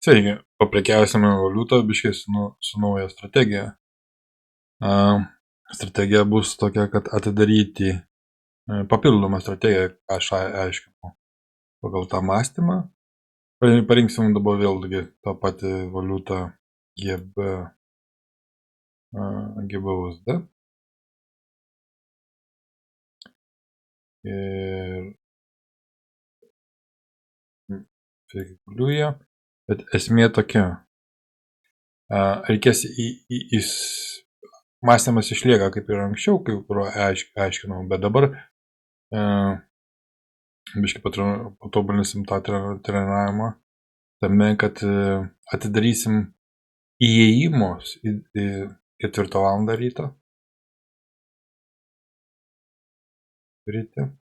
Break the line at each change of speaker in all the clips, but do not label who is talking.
Taigi, paprekiausime valiutą biškai su nauja strategija. Strategija bus tokia, kad atidaryti papildomą strategiją, aš aiškinu pagal tą mąstymą. Parinksim dabar vėlgi tą patį valiutą GBUSD. Ir figūliuoja. Bet esmė tokia. Reikės mąstymas išlieka kaip ir anksčiau, kaip aiškinau, bet dabar biškai patobulinsim tą trenavimą tame, kad atidarysim įėjimus į 4 valandą ryte. Ryte.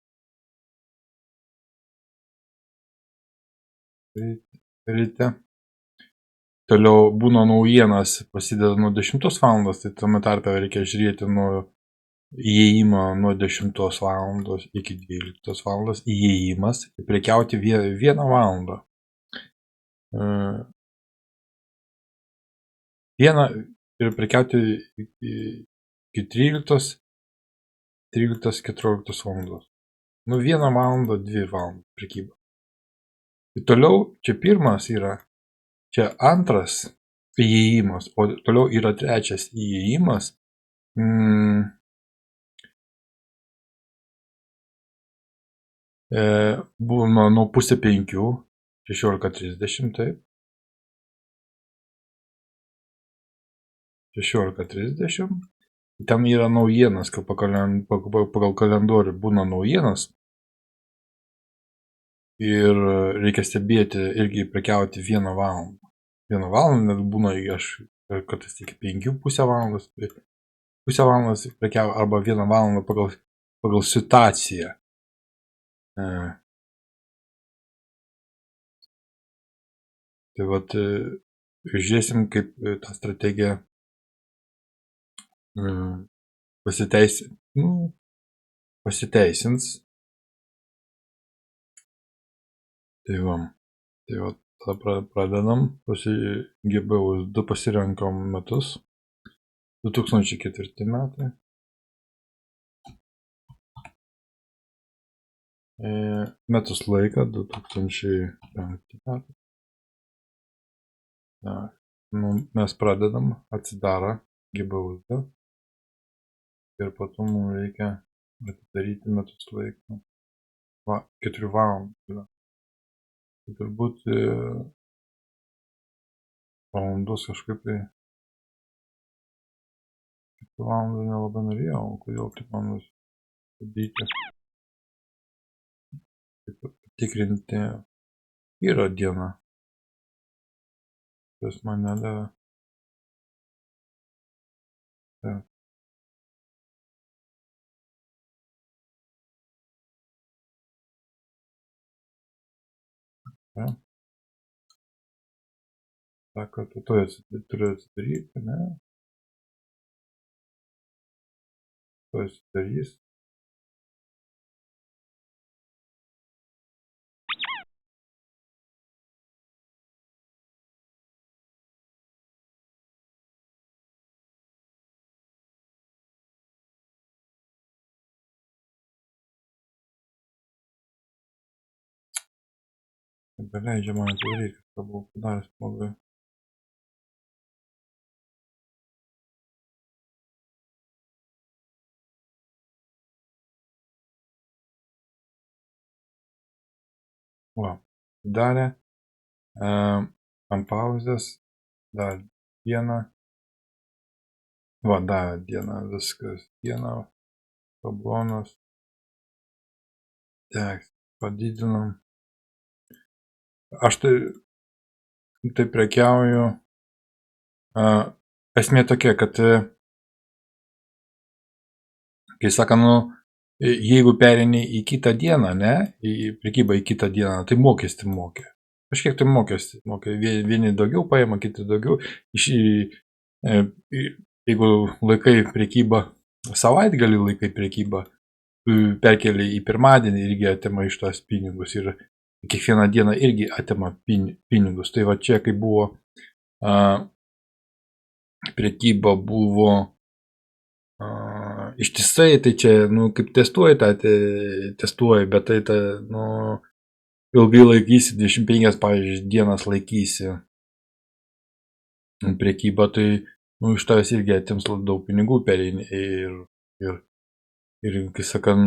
Toliau būna naujienas, prasideda nuo 10 valandos, tai tame tarpe reikia žiūrėti nuo įėjimo nuo 10 valandos iki 12 valandos. Įėjimas ir prekiauti 1 valandą. Ir prekiauti iki 13-14 valandos. 1 valandą, 2 valandą prekyba. Ir toliau, čia pirmas yra, čia antras įėjimas, o toliau yra trečias įėjimas. Būna nuo 4:30, 16:30, taip. 16:30. Ten yra naujienas, kad pagal kalendorių būna naujienas. Ir reikia stebėti irgi prekiauti 1 valandą. 1 valandą net būna, aš kartais iki 5,5 valandos. 0,5 valandos prekiauju arba 1 valandą pagal situaciją. Tai vat, žiūrėsim, kaip ta strategija pasiteisins. Tai va, tada pradedam, GBUSD pasirenkam metus, 2004 metai. Metus laiką, 2005 metai. Mes pradedam, atsidaro GBUSD ir po to mums reikia atidaryti metus laiką. 4 valandų. Tai turbūt valandos kažkaip tai 4 valandų nelabai norėjau, kodėl taip man nusibyti. Tikrinti yra diena. Tas man nedavė. Sako, tu turiu atsidaryti, ne? Tu atsidarys. Nebeleidžia man atidaryti, ką buvau padaręs blogai. Va, darė. Ant pauzės. Dar dieną. Va, dar dieną, viskas. Dieną. Šablonas. Tekst. Padidinam. Aš tai prekiauju. Esmė tokia, kad kai saka, jeigu perini į kitą dieną, ne, į prekybą į kitą dieną, tai mokestį mokė. Kažkiek tai mokestį mokė. Vieni daugiau paima, kiti daugiau. Jeigu laikai prekybą, savaitgalį laikai prekybą, perkeli į pirmadienį irgi atima iš tos pinigus. Ir kiekvieną dieną irgi atima pinigus. Tai va čia, kai buvo prekyba buvo ištisai, tai čia, kaip testuoji tą, testuoji, bet tai, ilgai laikysi, 25, pavyzdžiui, dienas laikysi prekyba, tai, iš tavęs irgi atims daug pinigų pereini ir, kai sakant,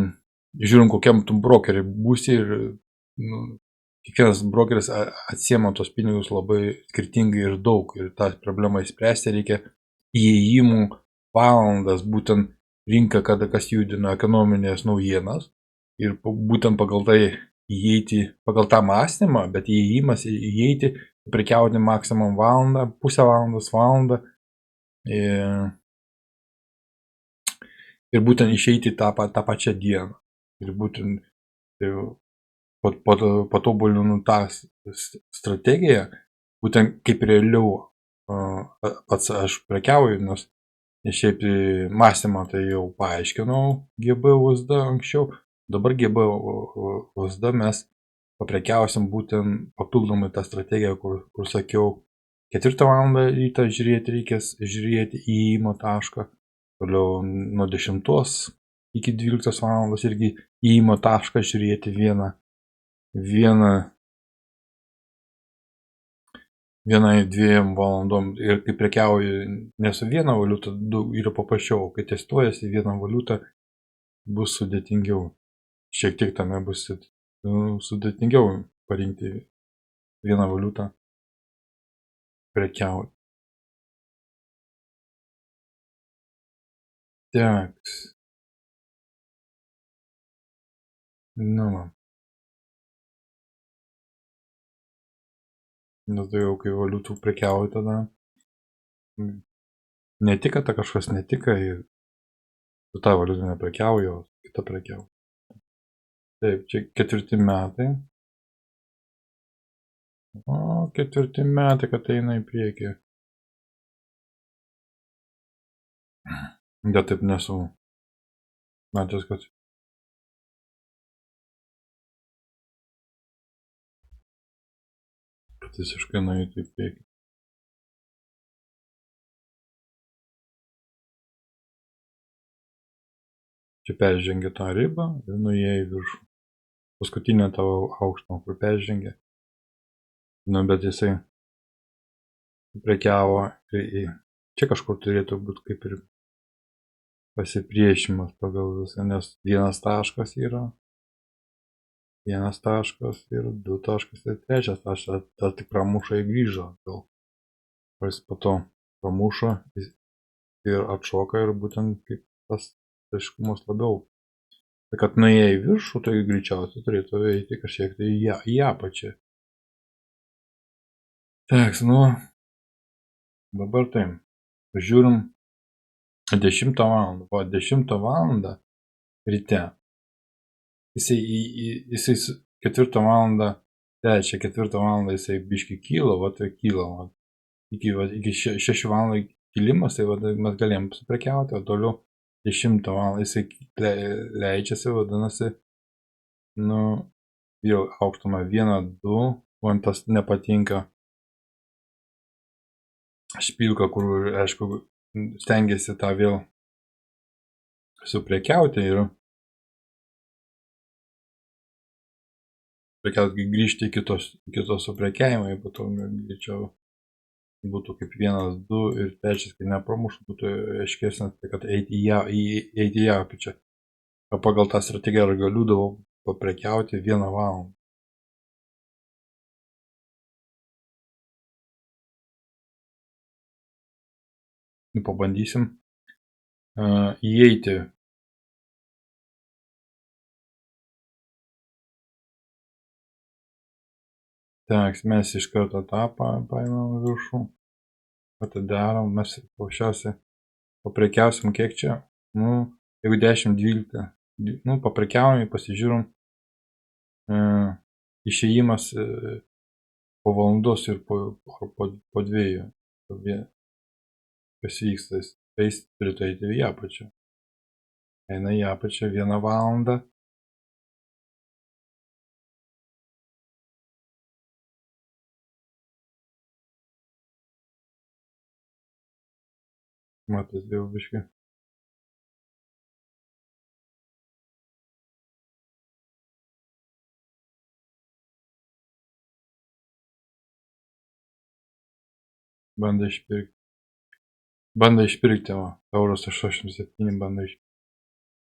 žiūrim, kokiam tu brokeriui būsi ir, kiekvienas brokeris atsiema tos pinigus labai skirtingai ir daug. Ir tą problemą įspręsti reikia įėjimų valandas, būtent rinka, kada kas judina ekonominės naujienas. Ir būtent pagal tai įeiti, pagal tą mąstymą, bet įėjimas įeiti, prekiauti maksimum valandą, pusę valandos, valandą. Ir būtent išeiti tą pačią dieną. Ir būtent patobulinu tą strategiją, būtent kaip realiau pats aš prekiauju, nes šiaip mąstymą tai jau paaiškinau GB USD anksčiau, dabar GB USD mes paprekiausim būtent papildomai tą strategiją, kur sakiau, 4 valandą rytą reikės žiūrėti įėjimo tašką, toliau nuo 10 iki 12 valandos irgi įėjimo tašką žiūrėti vienai 2 valandom. Ir kai prekiauju ne su viena valiuta, yra paprasčiau, kai testuojasi vieną valiutą, bus sudėtingiau. Šiek tiek tame bus sudėtingiau parinkti vieną valiutą prekiauti. Так. Nes tai jau kai valiutų prekiauju tada. Netika, ta kažkas netika ir su tą valiutą neprekiauju, o kitą prekiauju. Taip, čia 4 metai. O, 4 metai, kad eina į priekį. Bet taip nesu matęs, kad visiškai nueitų į priekį. Čia peržengė tą ribą ir nuėjo į viršų. Paskutinę tavo aukštą, kur peržengė. Bet jisai prekiavo. Čia kažkur turėtų būti kaip ir pasipriešimas pagal visą, nes vienas taškas yra. 1 taškas ir 2 taškas ir 3 taškas. Tas tik pramušo ir grįžo. Jis po to pramušo ir atšoka ir būtent kaip tas aiškumas labiau. Tai kad nuėję į viršų, tai greičiausiai turėtų eiti kažkiek tai į apačią. Tak, dabar taip. Žiūrim 10 valandą. Po 10 valandą ryte. Jisai 4 valandą, 4 valandą jisai biški kyla, kyla. Iki 6 valandų kilimas, tai mes galėjom prekiauti, o toliau 10 valandą jisai leidžiasi, vadinasi, jau aukštumą 1, 2, man tas nepatinka špilka, kur, aišku, stengiasi tą vėl suprekiauti ir grįžti į kitos suprekiavimą, jeigu to greičiau būtų kaip 1, 2 ir 3, kai nepramuštų, būtų aiškesnis, tai kad eiti į apačią. O pagal tą strategiją aš galiu paprekiauti 1 valandą. Pabandysim įeiti. Tak, mes iš karto tą paimam viršų. Atidarom, mes paprasčiausiai paprekiausim kiek čia. Jeigu 10-12, paprekiaujam, pasižiūrim. Išėjimas po valandos ir po 2. Kas vyksta, tai jis turėtų eiti į apačią. Eina į apačią 1 valandą. Matas jau biškai. Bando išpirkti. Bando išpirkti, va. Euras 87 bando išpirkti.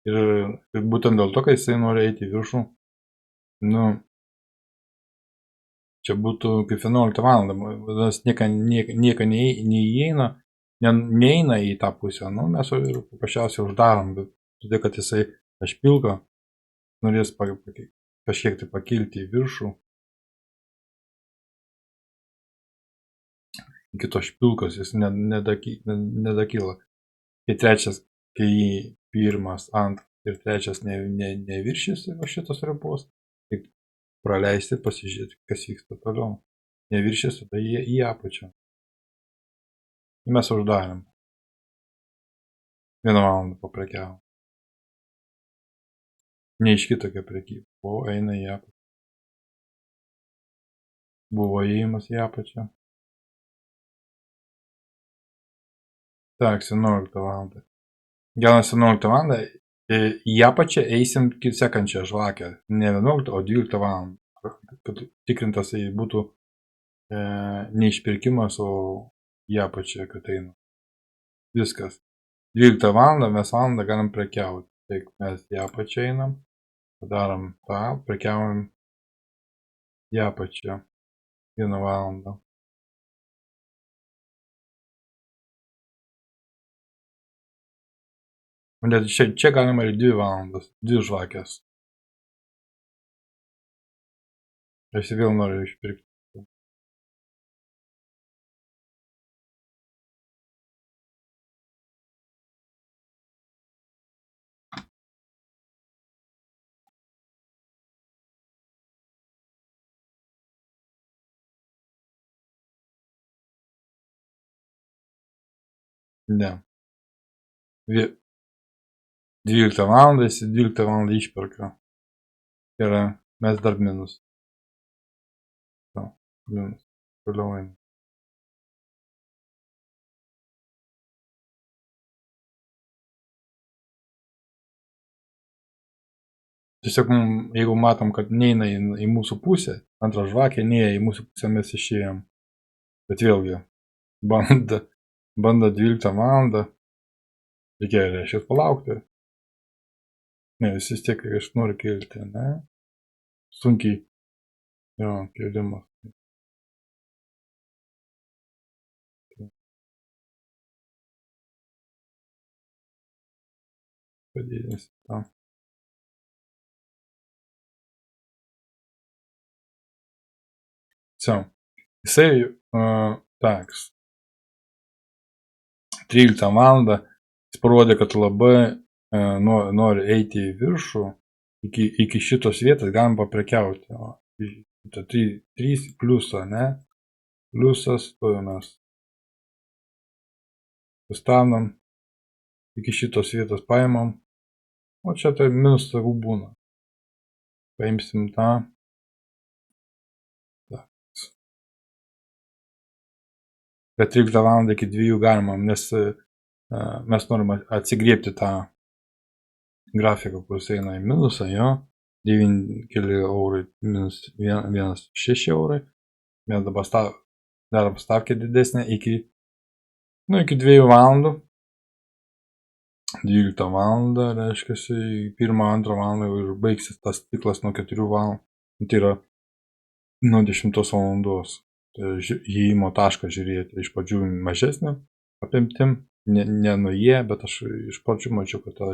Ir būtent dėl to, kai jisai nori eiti į viršų, nu, čia būtų kaip 11 valandą, vadinasi, nieka neįeina, neįeina į tą pusę, nu, mes ir paprasčiausiai uždarom, bet todėl, kad jisai špilką norės kažkiek tai pakilti į viršų, iki tos špilkos jis nedakyla. Kai pirmas, antras ir trečias neviršys šitos ribos, tai praleisti, pasižiūrėti, kas vyksta toliau. Neviršys, tada į apačią. Mes uždarėm. 1 valandą paprekiavom. Neiški tokia prekyba. O eina į apačią. Buvo įėjimas į apačią. Tak, 17 valandą. Geras 11 valandą. Į apačią eisim sekančią žvakę. Ne 11, o 12 valandą. Kad tikrintas būtų neišpirkimas, o į apačią, kad eina. Viskas. 12 valandą mes valandą galim prekiauti. Tai mes į apačią einam, padarom tą, prekiaujam į apačią 1 valandą. Net čia galima ir 2 valandas, 2 žvakės. Aš vėl noriu išpirkti. Ne. 12 valandą, 12 valandą išperka. Ir mes dar minus. Minus. Toliau eina. Tiesiog, jeigu matom, kad neina į mūsų pusę, antrą žvakę neįėjo į mūsų pusę, mes išėjom. Bet vėlgi, banda 12 valandą, reikia reiškia palaukti. Ne, jis vis tiek aš noriu kelti, ne? Sunkiai. Jo, kelimas. Padidinsi tą. Все. Jisai, taks. 13 valandą jis parodė, kad labai nori eiti į viršų, iki šitos vietos galim paprekiauti. 3 pliusą, ne? Pliusas, to mes sustabdom, iki šitos vietos paimam, o čia tai minus savų būna. Paimsim tą. Bet 13 valandą iki 2 galima, nes mes norim atsigriebti tą grafiką, kuris eina į minusą, jo, 9 keli eurai, minus 1,6 eurai. Mes dabar darom stavkę didesnę iki 2 valandų. 12 valandą, reiškia, 1-2 valandą ir baigsis tas ciklas nuo 4 valandų. Tai yra nuo 10 valandos. Įėjimo tašką žiūrėti iš pradžių mažesnį apimtim, ne nuo jie, bet aš iš pradžių mačiau, kad ta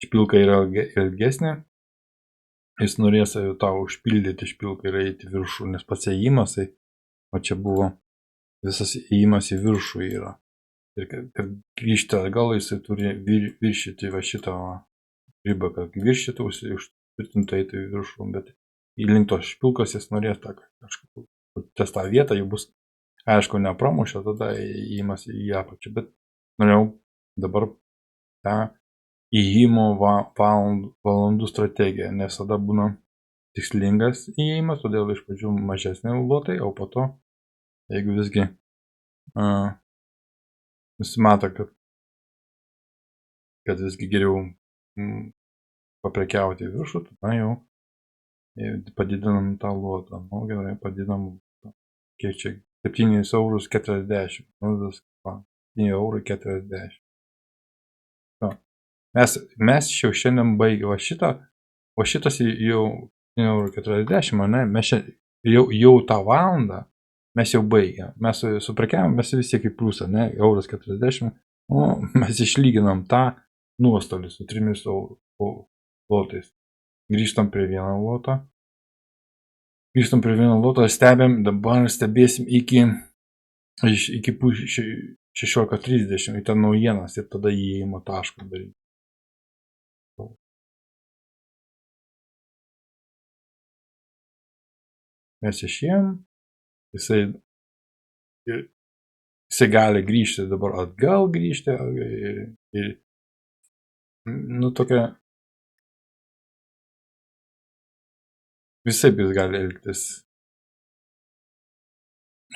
špilka yra ilgesnė. Jis norės tau užpildyti špilką ir eiti viršų, nes pats įėjimas, o čia buvo visas įėjimas į viršų yra. Ir kad grįžti atgal, jisai turi viršyti va šitą ribą, kad viršytų, užtvirtintų eiti į viršų, bet į link tos špilkos jis norės kažkaip ties tą vietą, jau bus, aišku, nepramušę, tada įėjimas į apačią, bet norėjau dabar tą įėjimo valandų strategiją, nes tada būna tikslingas įėjimas, todėl iš pradžių mažesni lotai, o po to, jeigu visgi nusimato, kad visgi geriau paprekiauti į viršų, tada jau padidinam tą lotą. Nu, gerai, padidinam, kiek čia, 7,40 €. Nu, viskas, 7,40 €. Mes jau šiandien baigė va šitą, o šitas jau 7,40 €, ne? Mes jau tą valandą mes jau baigėm. Mes suprekiavom, mes vis tiek į pliusą, ne? 1,40 €. Nu, mes išlyginam tą nuostolį su 3 lotais. Grįžtam prie vieno loto. Stebėm, dabar stebėsim iki 16:30 į tą naujienas ir tada įėjimo tašką daryti. Mes išėjom, jisai gali grįžti dabar atgal grįžti ir nu tokia visaip jis gali elgtis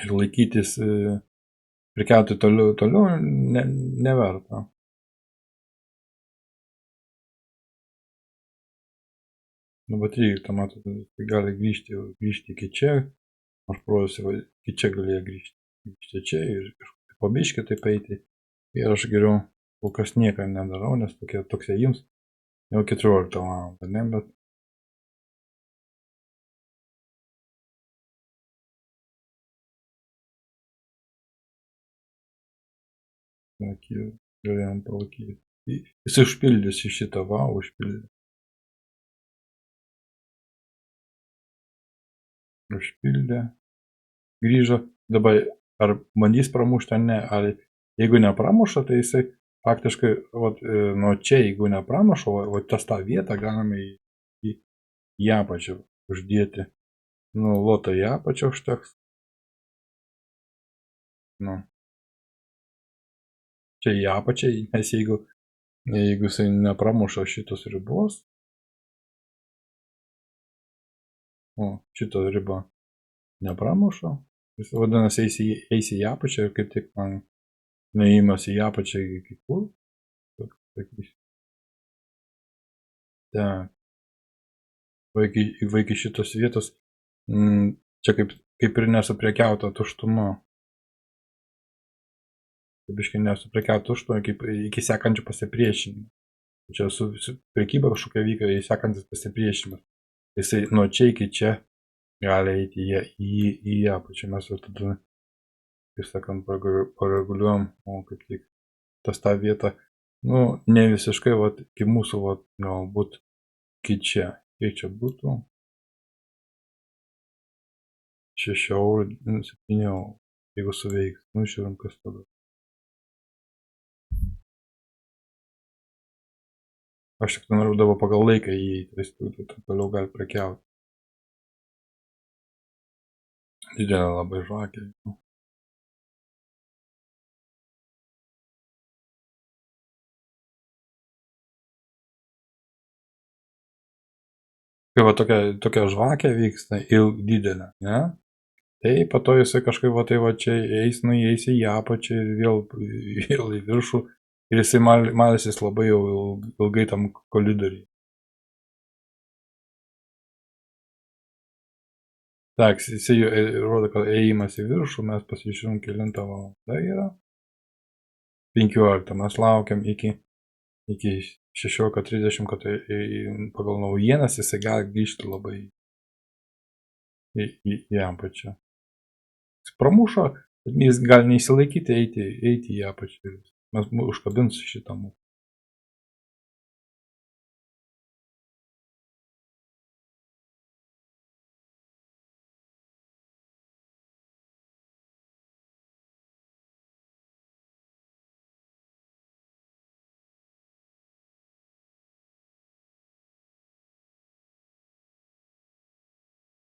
ir laikytis, prekiauti toliau neverta. Nu, bet 13 matot, tai gali grįžti iki čia, aš projusi, iki čia galėjo grįžti čia ir po biškį taip eiti. Ir aš geriau kol kas nieko nedarau, nes toks ėjims jau 14 valandą, ne, bet galėjom palaikyti. Jis užpildys šitą užpildė. Užpildė. Grįžo. Dabar ar bandys pramušti ar ne, ar jeigu nepramuša, tai jisai faktiškai, nuo čia, jeigu nepramuša, tas tą vietą galime į apačią uždėti. Nu, lotą į apačią užteks. Nu. Čia į apačią, nes jeigu jisai nepramuša šitos ribos, šito riba nepramuša, jis vadinasi eisi į apačią ir kaip tik man neįimas į apačią iki kur. Tak. Vaikai šitos vietos, čia kaip ir nesuprekiauta tuštuma. Biškai nesuprekiauta tuštuma iki sekančio pasipriešinimo. Čia su prekyba kažkokia vyka į sekantis pasipriešinimas. Jisai nuo čia iki čia gali eiti į apačią. Mes ir tada, kaip sakant, pareguliuojam, kaip tik tą vietą, nu, ne visiškai, iki mūsų, galbūt iki čia. Kiek čia būtų? 6 €, 7 €. Jeigu suveiks, nu, žiūrim, kas tada. Aš tik noriu dabar pagal laiką įeiti, tai toliau gali prekiauti. Didelė labai žvakė. Kai tokia žvakė vyksta, didelė, ne? Tai po to jisai kažkaip čia eis į apačią ir vėl į viršų ir jisai malėsis labai jau ilgai tam koridoriui. Tak, jisai rodo, kad ėjimas į viršų, mes pasižiūrim, kelintą valandą yra. 15, mes laukiam iki 16:30, kad pagal naujienas jisai gali grįžti labai į apačią. Jis pramušo, bet jis gali neįsilaikyti, eiti į apačią. Mes užkabins šitą mūsų.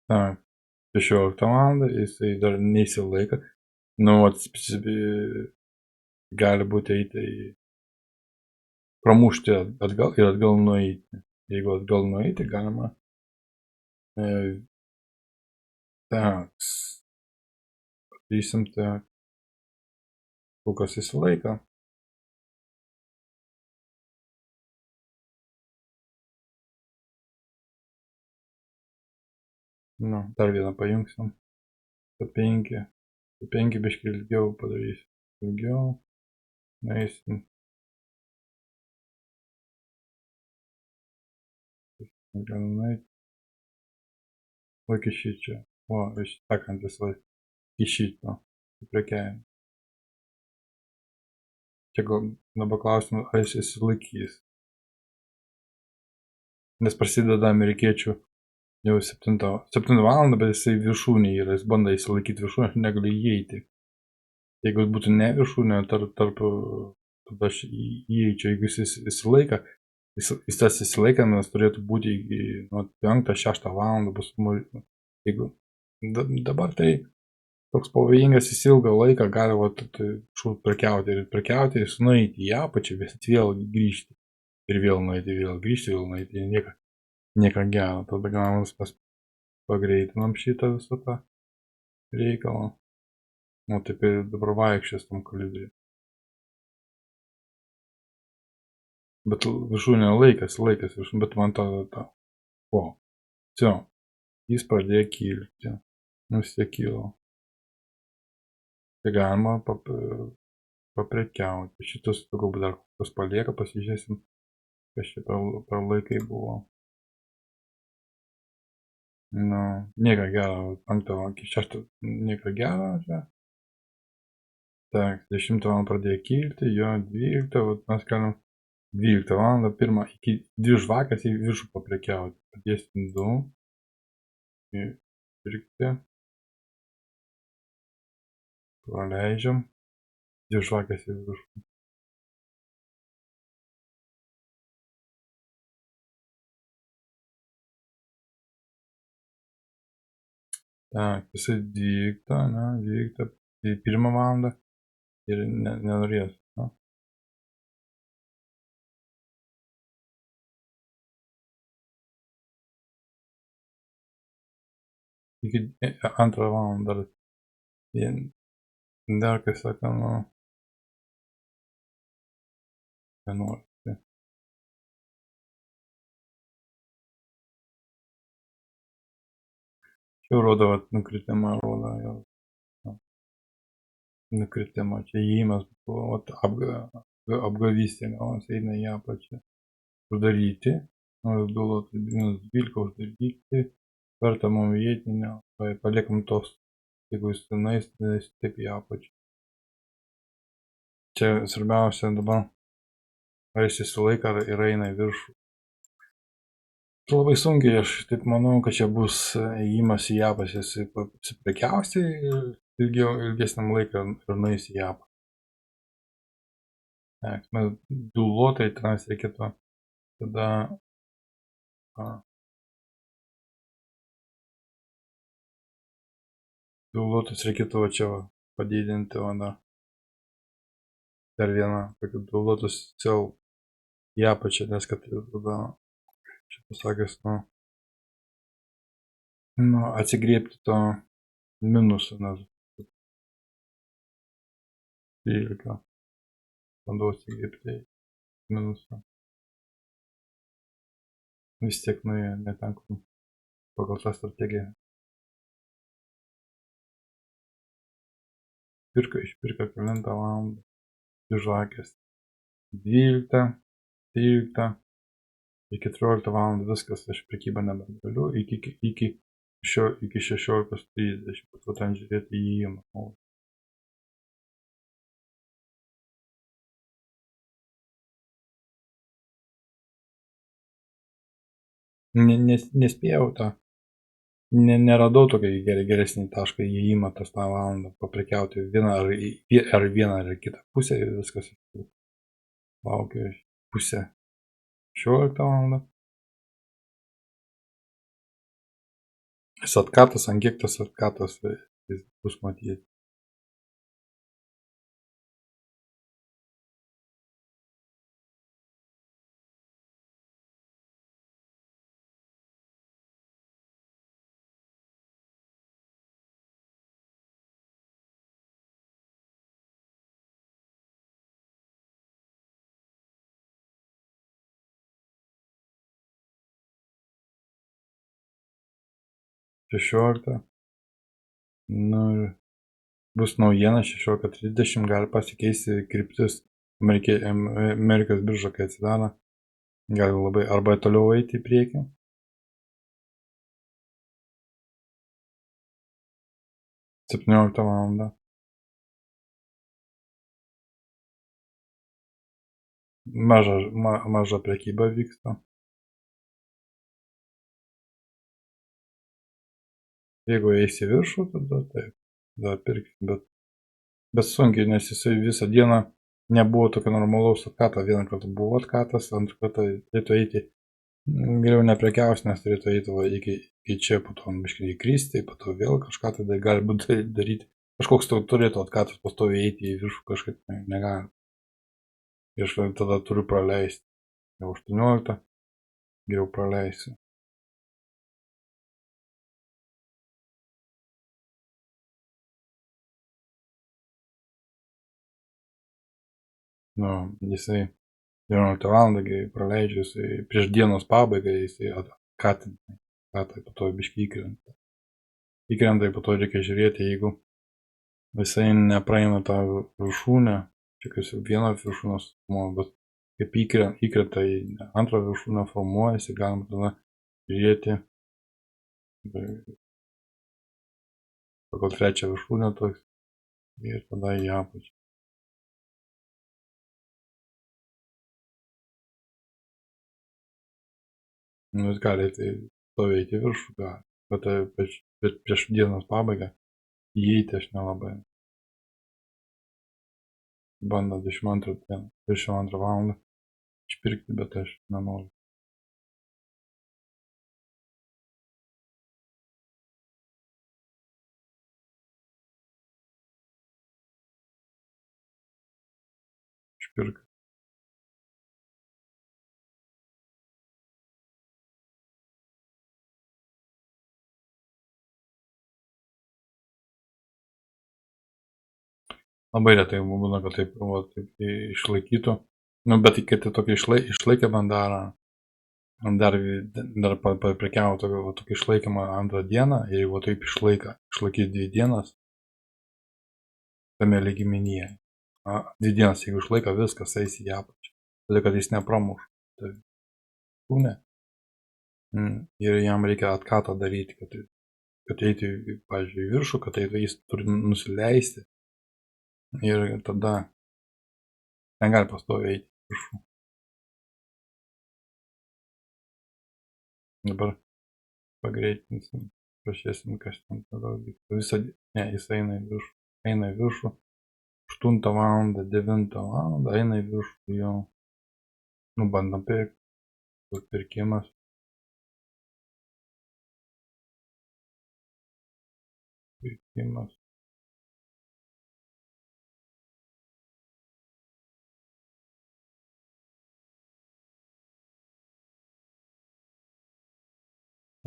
Tak, 16 valandą, jisai dar neįsilaiko. Nu, gali būti eiti pramušti atgal ir atgal nueiti. Jeigu atgal nueiti, galima tak, padarysim tak. Lukas išsilaiko. Nu, dar vieną pajungsim. P5. P5 biškai ilgiau padarysim. Ilgiau. Nueisim. Galim nueiti. O iki šičio. O, išsakantis va. Iki šito. Prekiavim. Čia gal dabar klausimas, ar jis išsilaikys. Nes prasideda amerikiečių jau 7 valandą, bet jisai viršūnė yra, jis bando įsilaikyti viršūnę, aš negaliu įeiti. Jeigu jis būtų ne viršūnė, tada aš įeičiau, jeigu jis įsilaika, jis tas įsilaikamas turėtų būti iki 5-6 valandą bus. Jeigu dabar tai toks pavojingas, jis ilgą laiką gali prekiauti ir prekiauti, jis nueiti į apačią, bet vėl grįžti. Ir vėl nueiti, vėl grįžti, vėl nueiti, nieko gero. Tada gaunasi mes pagreitinam šitą visą tą reikalą. Nu, taip ir dabar vaikščios tam kolidoriui. Bet viršūnė laikas, bet man tada o, čia, jis pradėjo kilti. Vis tiek kilo. Tai galima paprekiauti. Šitas galbūt dar kas palieka, pasižiūrėsim, kas čia per laikai buvo. Nu, nieko gero, 5-6, nieko gero čia. Так, 10 val. Pradėjo kilti, jo 12, vat mes galim 12 val. Pirmą iki 2 žvakės į viršų paprekiauti. Padėsim 2. Ir pirkti. Praleidžiam. 2 žvakės į viršų. Так, jisai 12, ne, 12, tai 1 valandą ir nenorės, ne? Iki 2 valandą dar kai sako, nu, 11. Čia rodo, vat, nukritimą rodo, jo. Nukritimą, čia įėjimas buvo, vat, apgavystė, galas eina į apačią. Uždaryti, dulotai -12 uždaryti, verta mum vietinio, paliekam tos, jeigu jis tenais, tai taip į apačią. Čia svarbiausia dabar, ar jis išsilaiko ir eina į viršų. Labai sunkiai, aš taip manau, kad čia bus įėjimas į apačią, jis apsiprekiausi ilgesniam laiką ir nueis į apačią. Mes dulotai tenais reikėtų tada dulotus reikėtų va čia padidinti, dar vieną, kad dulotus cel į apačią, nes kad tada, čia pasakęs, atsigriebti to minusą, nes 12 bandau atsigriebti minusą. Vis tiek nuėjo netenku pagal tą strategiją. Išpirka kelintą valandą, 2 žvakės, 12, 13 ir 14 val. Viskas, aš prekybą nebegaliu, iki 16:30, po to ten žiūrėti įėjimą. Nespėjau tą, neradau tokį geresnį tašką įėjimą tas tą valandą paprekiauti ar vieną ar kitą pusę ir viskas. Laukiu pusę 16 val. Atkatas, ant kiek tas atkatas bus matyti. 16. Nu, ir bus naujiena 16:30, gali pasikeisti kryptis. Amerikos birža, kai atsidaro, gali labai arba toliau eiti į priekį. 17 val. Maža prekyba vyksta. Jeigu eisi į viršų, tada taip, tada pirkti, bet sunkiai, nes jisai visą dieną nebuvo tokio normalaus atkato. Vieną kartą buvo atkatas, antrą kartą turėtų eiti, geriau neprekiaus, nes turėtų eiti iki čia, po to biškai įkristi, po to vėl kažką tada gali būti daryti. Kažkoks turėtų atkatas pastoviai eiti į viršų, kažkaip negali. Ir aš tada turiu praleisti. Jau 18, geriau praleisiu. Nu, jisai 11 val. Praleidžiu, jisai prieš dienos pabaigą jisai atkatina, po to biškai įkrenta. Įkrenta, po to reikia žiūrėti, jeigu visai nepraeina tą viršūnę, čia kas vieno viršūnės formuoja, bet kaip įkrenta į antrą viršūnę formuojasi, galima tada žiūrėti pagal trečią viršūnę toks ir tada į apačią. Nu, jis gali stovėti viršų, bet prieš dienos pabaigą įeiti aš nelabai. Bando 22 val. Išpirkti, bet aš nenoriu. Išpirk. Labai retai būna, kad taip išlaikytų. Nu, bet kai tai tokį išlaikė bandarą, dar prekiavo tokį išlaikymą antrą dieną ir jeigu taip išlaikys 2 dienas tame lygmenyje. 2 dienas, jeigu išlaiko, viskas eis į apačią. Todėl, kad jis nepramuš. Tai kūne. Ir jam reikia atkatą daryti, kad eitų, pavyzdžiui, į viršų, kad jis turi nusileisti. Ir tada negali pastoviai eiti į viršų. Dabar pagreitinsim, pažiūrėsim, kas ten toliau vyksta. Jis eina į viršų. 8 val. 9 val. Eina į viršų jau. Nu, bandom pirkti. Pirkimas.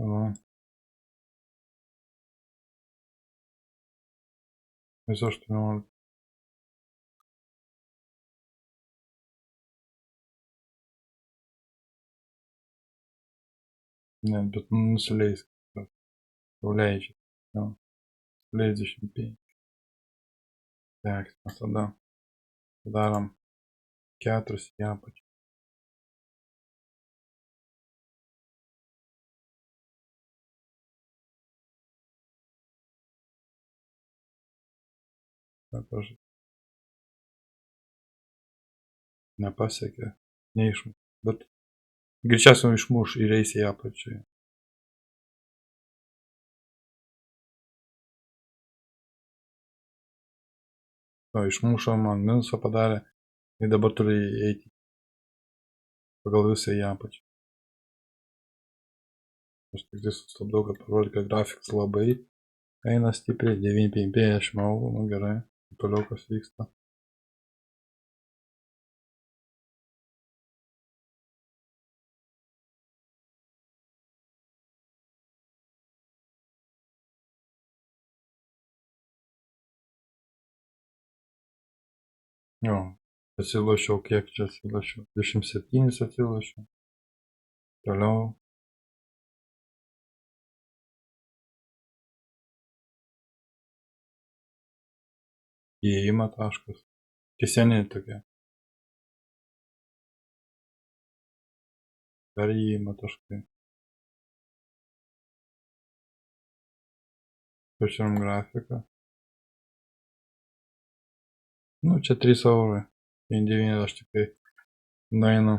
Va. Vis 18. Ne, bet nusileis. Jau leidžia. Jau. Leidžia 25. Mes tada darom 4 į apačią. Nepasiekė, neišmuš, bet greičiausiai išmuš ir eis į apačią. Išmušo, man minusą padarė ir dabar turi eiti pagal visą į apačią. Aš tik tai sustabdau, kad parodė, kad grafikas labai eina stipriai, 9,50 eurų, nu gerai, toliau kas vyksta. Jo, atsilošiau, kiek čia atsilošiau, 27 atsilošiau, toliau įėjimą taškas. Tiesieni tokia. Per įėjimą taškai. Pačiam grafiką. Nu, čia 3 eurai. 9 aš tikrai nueinu.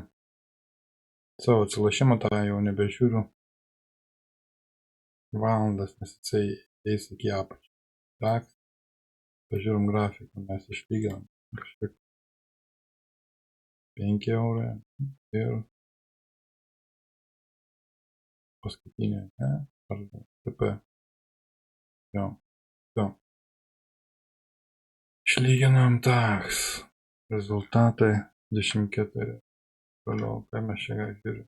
Savo atsilašimą tą jau nebežiūriu. Valandas, nes jisai eis iki apačią. Tak. Pažiūrim grafiką, mes išlyginam. Kažkiek 5 eurai. Ir paskutinė, ne? Ar TP. Jo. Jo. Išlyginam taks. Rezultatai 24. Toliau, ką mes čia žiūrim.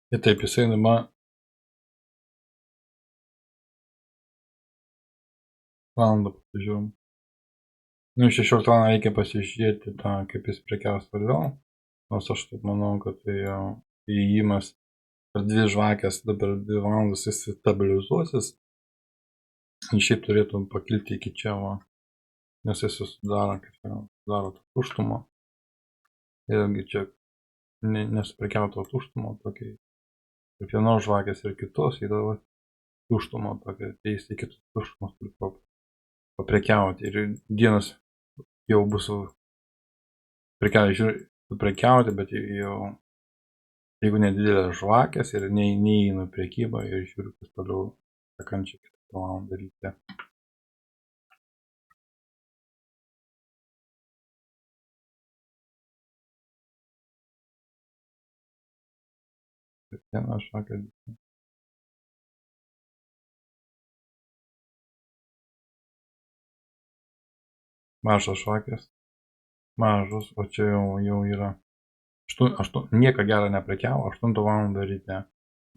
Ir taip, jisai dabar valandą pasižiūrim. Nu, 16 valandą reikia pasižiūrėti tą, kaip jis prekiaus toliau. Nors aš taip manau, kad tai jau įėjimas per 2 žvakės, dabar 2 valandas jis stabilizuosis. Ir šiaip turėtų pakilti iki čia, va. Nes jis sudaro, kaip jau, sudaro tą tuštumą. Irgi čia nesuprekiauto tuštumo, tokiai. Kaip vienos žvakės ir kitos, ir dabar tuštumo tokia, teisti kitus tuštumus turi paprekiauti. Ir dienas jau bus prekiauti, bet jau, jeigu nedidelės žvakės ir neįeinu prekybą ir žiūriu, kas toliau sekančią 4 valandą ryte. Viena žvakė. Mažos žvakės. Mažos, o čia jau yra. Nieko gero neprekiavo, 8 valandą ryte.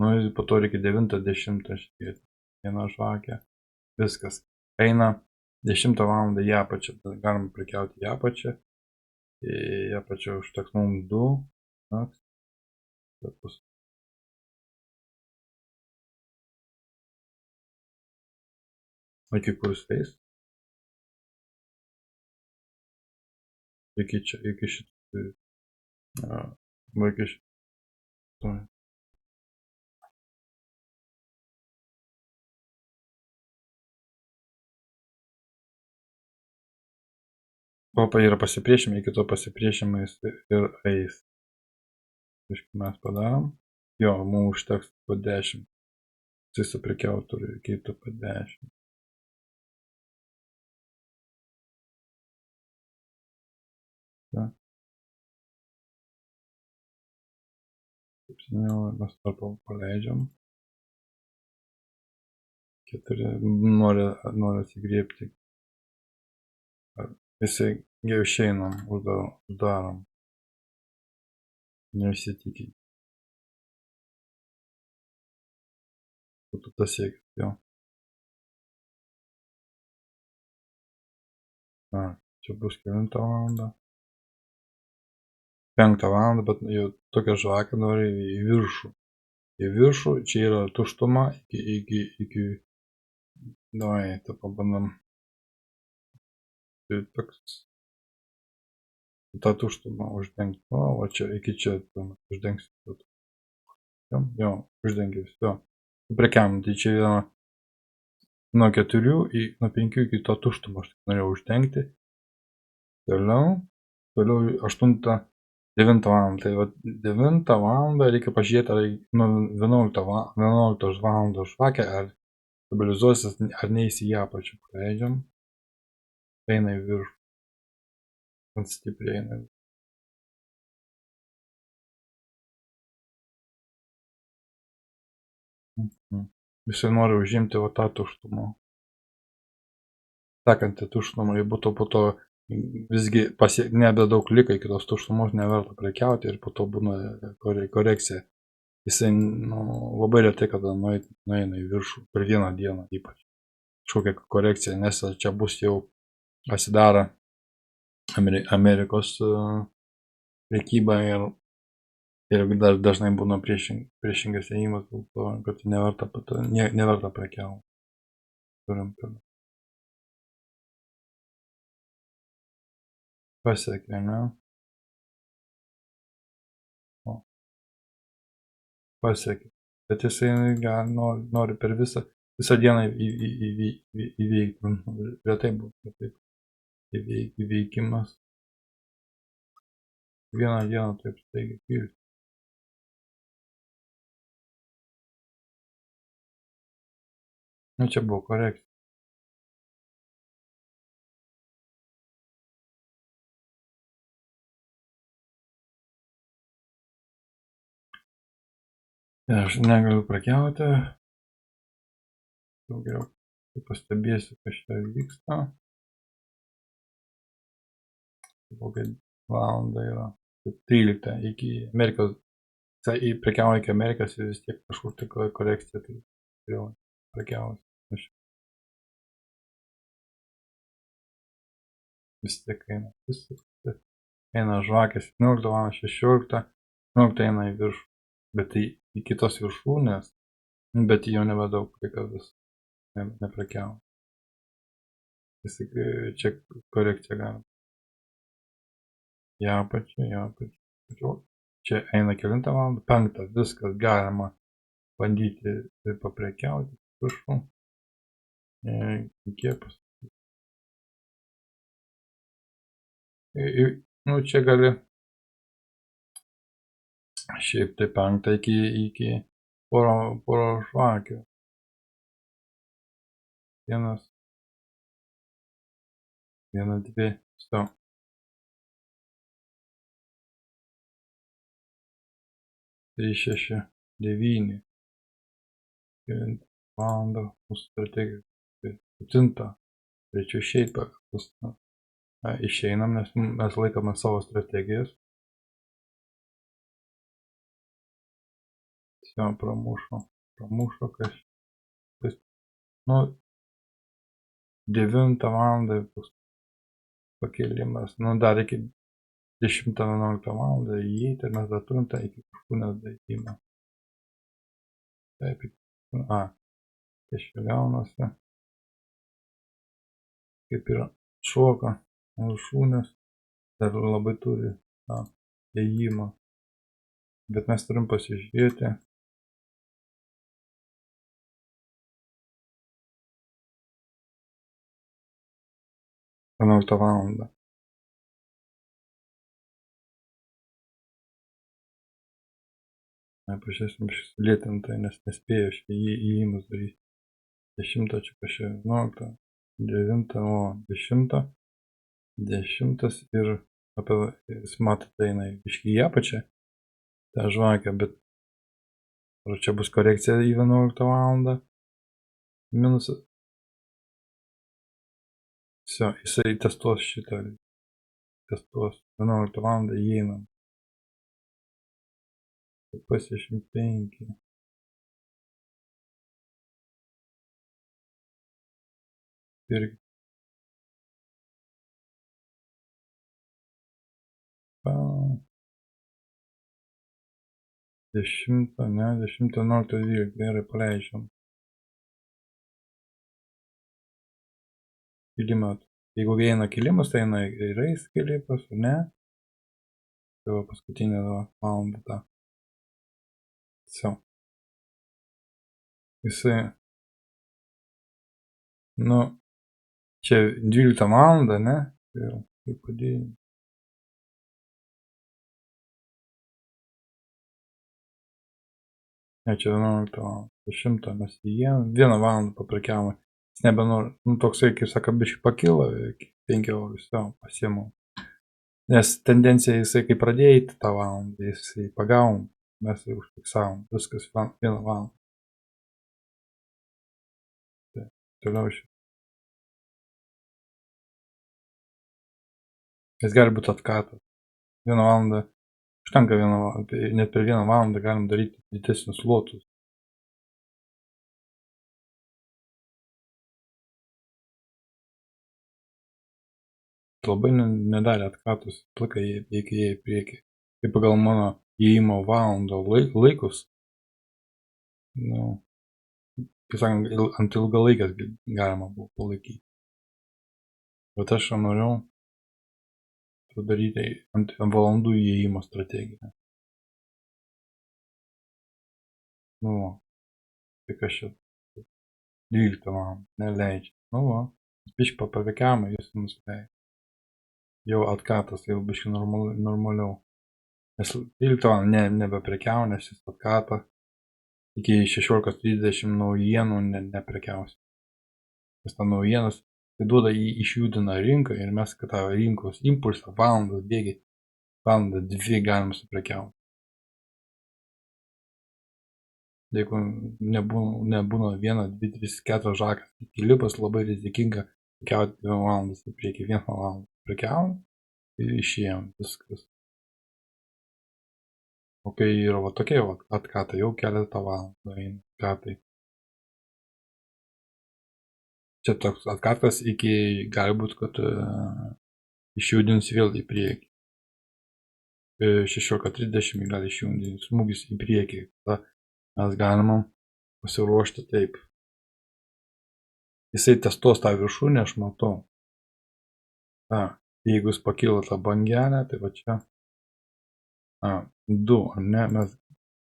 Nu ir po to reikia 9-10 žiūrėti. Viena žvakė. Viskas. Eina 10 valandą į apačią. Galima prekiauti į apačią. Į apačią užteks mums 2. Iki kur jis eis? Iki čia, iki šitą. Iki šitą. Opa yra pasipriešimai, iki to pasipriešimai ir eis. Mes padarom. Jo, mums užteks po 10. Jis suprekiau turi reikėtų po 10. Ja. 7 mes tarp paleidžiam. 4 nori atsigriebti. Visi jau išeinam, uždarom. Neįsitikinti. Būtų pasiekti, jo. Čia bus 9 valandą. 5 valandą, bet jau tokia žvakė nori į viršų. Į viršų, čia yra tuštuma iki davai, tą pabandom. Tai toks. Ta tuštuma uždengti. O čia iki čia uždengsiu. Jo, uždengi viso. Prekiam, tai čia yra nuo 4 nuo 5 iki to tuštumo aš norėjau uždengti. Toliau 9 valandą. Tai va 9 valandą reikia pažiūrėti, ar nuo 11 valandos žvakę, ar stabilizuosis, ar neįs į apačią. Paleidžiam. Eina į viršų. Ant stipriai eina. Visi nori užimti va tą tuštumą. Sekantį tuštumą, ir būtų po to visgi nebedaug liko iki tos tuštumos, neverta prekiauti ir po to būna korekcija. Jisai labai retai kada nueina į viršų per vieną dieną ypač. kažkokia korekcija, nes čia bus jau pasidaro Amerikos prekyba ir dažnai būna priešingas ėjimas, dėl to, kad neverta prekiauti. Turim tada. Pasiekė, ne? Pasiekė. Bet jisai nori per visą dieną įveikti. Retai būtų taip. Įveikimas. Vieną dieną taip staigiai kilti. Nu, čia buvo korekcija. Aš negaliu prekiauti. Daugiau pastebėsiu, kas čia vyksta. Kokia valanda yra. 13 iki Amerikos. Prekiauja iki Amerikos ir vis tiek kažkur tai korekcija. Tai jau prekiausi. Vis tiek eina. Eina žvakės 17 val. 16. 17 eina į viršų. Bet tai į kitos viršūnės. Bet jau nebedaug vis neprekiavo. Čia korekcija galima. Į apačią. Čia eina 9 val. 5. Viskas galima bandyti paprekiauti. Viršų. Kiek nu, čia gali šiaip tai 5 iki poro žvakių. 1, 2, stop. 3, 6, 9. 9 valandą mūsų strategija. 7. Reičiau išeiti per. Išeinam, nes mes laikome savo strategijas. Pramušo kas. Nu, 9 valandą pakėlimas. Nu, dar iki 10-11 valandą įeiti, mes dar turim tą iki viršūnės daikimą. Taip, čia gaunasi. Kaip yra šoka viršūnės, dar labai turi tą ėjimą. Bet mes turim pasižiūrėti. Vienuoliktą valandą. Pažiūrėsim šis lėtintai, nes nespėjo šį įėjimus daryti. 10 čia kažkai 11, 9, 10. 10 ir apie, jis matote, eina iški į apačią tą žvakę, bet ar čia bus korekcija į 11 valandą? Minusas. Jisai testuos šitą. Testuos 11 valandą įeinam. 65. Irgi. 10, ne, 10, 11, 12, gerai, paleidžiam. Kilimą. Jeigu eina kilimas, tai eina ir eis kilimas, ne? Tai va paskutinė valandą tą. Все. Jisai, nu, čia 12 valandą, ne? Tai padėjau. Ne, čia 11 valandą. 10 mes įėjom, 1 valandą paprekiavom. Jis nebenori, nu toksai, kaip sako, biškai pakilo, 5 eurų, jau pasiėmau. Nes tendencija jisai, kai pradėjai tą valandą, jisai pagavom, mes jau užfiksavom, viskas 1 valandą. Tai, toliau šį. Jis gali būti atkatas. 1 valandą, užtenka 1 valandą, tai net per 1 valandą galim daryti didesnius lotus. labai nedarė atkatus, plikai reikia į priekį. Tai pagal mano įėjimo valandą laikus, nu, kaip sakant, ant ilgalaikės galima buvo palaikyti. Bet aš norėjau padaryti ant valandų įėjimo strategiją. Nu, tai kas čia 12 valandų neleidžia. Nu, biškai papavekiamą jis nusileidžia. Jau atkatas, jau biškai normaliau. Nes 12 valandą nebeprekiavo, nes jis atkata. Iki 16:30 naujienų neprekiausi. Nes ta naujienas tai duoda išjudina rinką ir mes tą rinkos impulsą valandos bėgiai, valandą 2 galime suprekiauti. Jeigu nebūna 1, 2, 3, 4 žakas, įlipas labai rizikinga prekiauti 2 valandas į priekį, 1 valandą prekiavom ir išėjom viskas. O kai yra va tokie atkatai, jau keletą valandų eina atkatai. Čia toks atkatas iki, gali būti, kad išjudins vėl į priekį. 16:30 gali išjudinti smūgis į priekį. Tada mes galime pasiruošti taip. Jisai testuos tą viršūnę, aš matau. Jeigu jis pakilo tą bangelę, tai va čia 2, ar ne, mes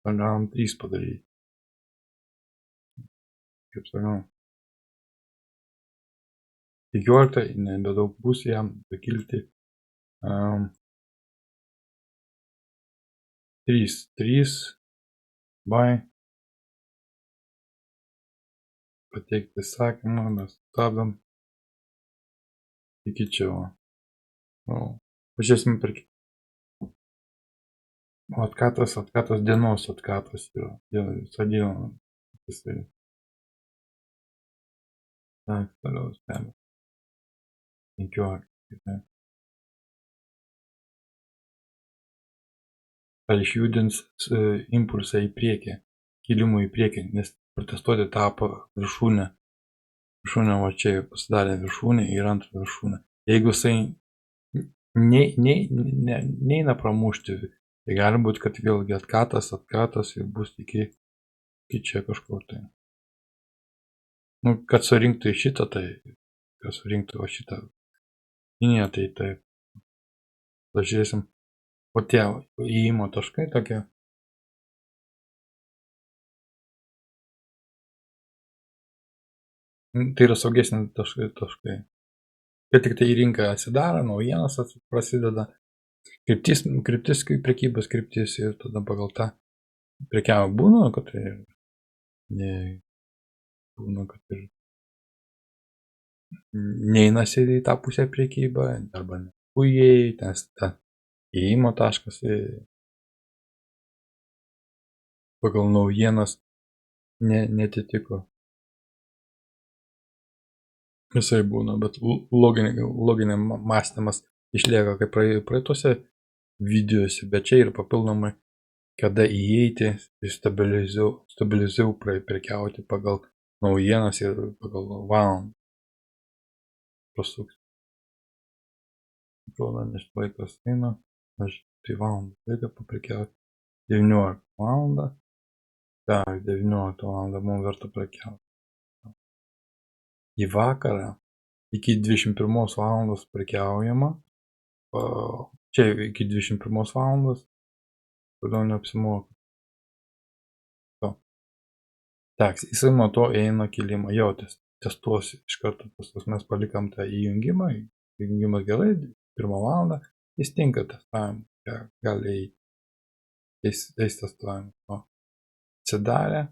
galim 3 padaryti. Kaip sakau. 15 nebedaug bus jam pakilti. 3 bai. Pateikti sakymą, mes stabdom. Iki čia. Pažiūrėsim per atkatas dienos atkatas yra. Visą dieną. Tak, toliau stebim. 15. Ar išjudins impulsą į priekį, kilimų į priekį, nes protestuoti tapo viršūnę. Viršūnė va čia pasidarė viršūnė ir antrą viršūnę. Jeigu jisai neina pramušti, tai gali būti, kad vėlgi atkatas ir bus iki čia kažkur tai. Nu, kad surinktų į šitą, tai kad surinktų va šitą liniją, tai taip. Pažiūrėsim. O tie įėjimo taškai tokie. Tai yra saugesni taškai. Kai tik tai rinka atsidaro, naujienos prasideda, kryptis prekybos kryptis ir tada pagal tą prekiavo būna, kad tai būna, kad ir neinasi į tą pusę prekybą, arba neįėjai, nes ta įėjimo taškas pagal naujienas netitiko. Visai būna, bet loginė mąstymas išlieka kaip praeituose videose, bet čia ir papildomai, kada įeiti ir stabiliziau prekiauti pagal naujienas ir pagal valandą. Pasuks. Atrodo, nes laikas eina, aš tai valandą laiką paprekiauti. 19 valandą. Tak, 19 valandą mums verta prekiauti. Į vakarą iki 21 valandos prekiaujama. Čia iki 21 valandos, kodėl neapsimoka. Tak, jisai nuo to eina kilimą, jau testuosi iš karto, mes palikam tą įjungimą, įjungimas gerai, 1 valandą, jis tinka testavimą, gali eis testavimą. Atsidarė,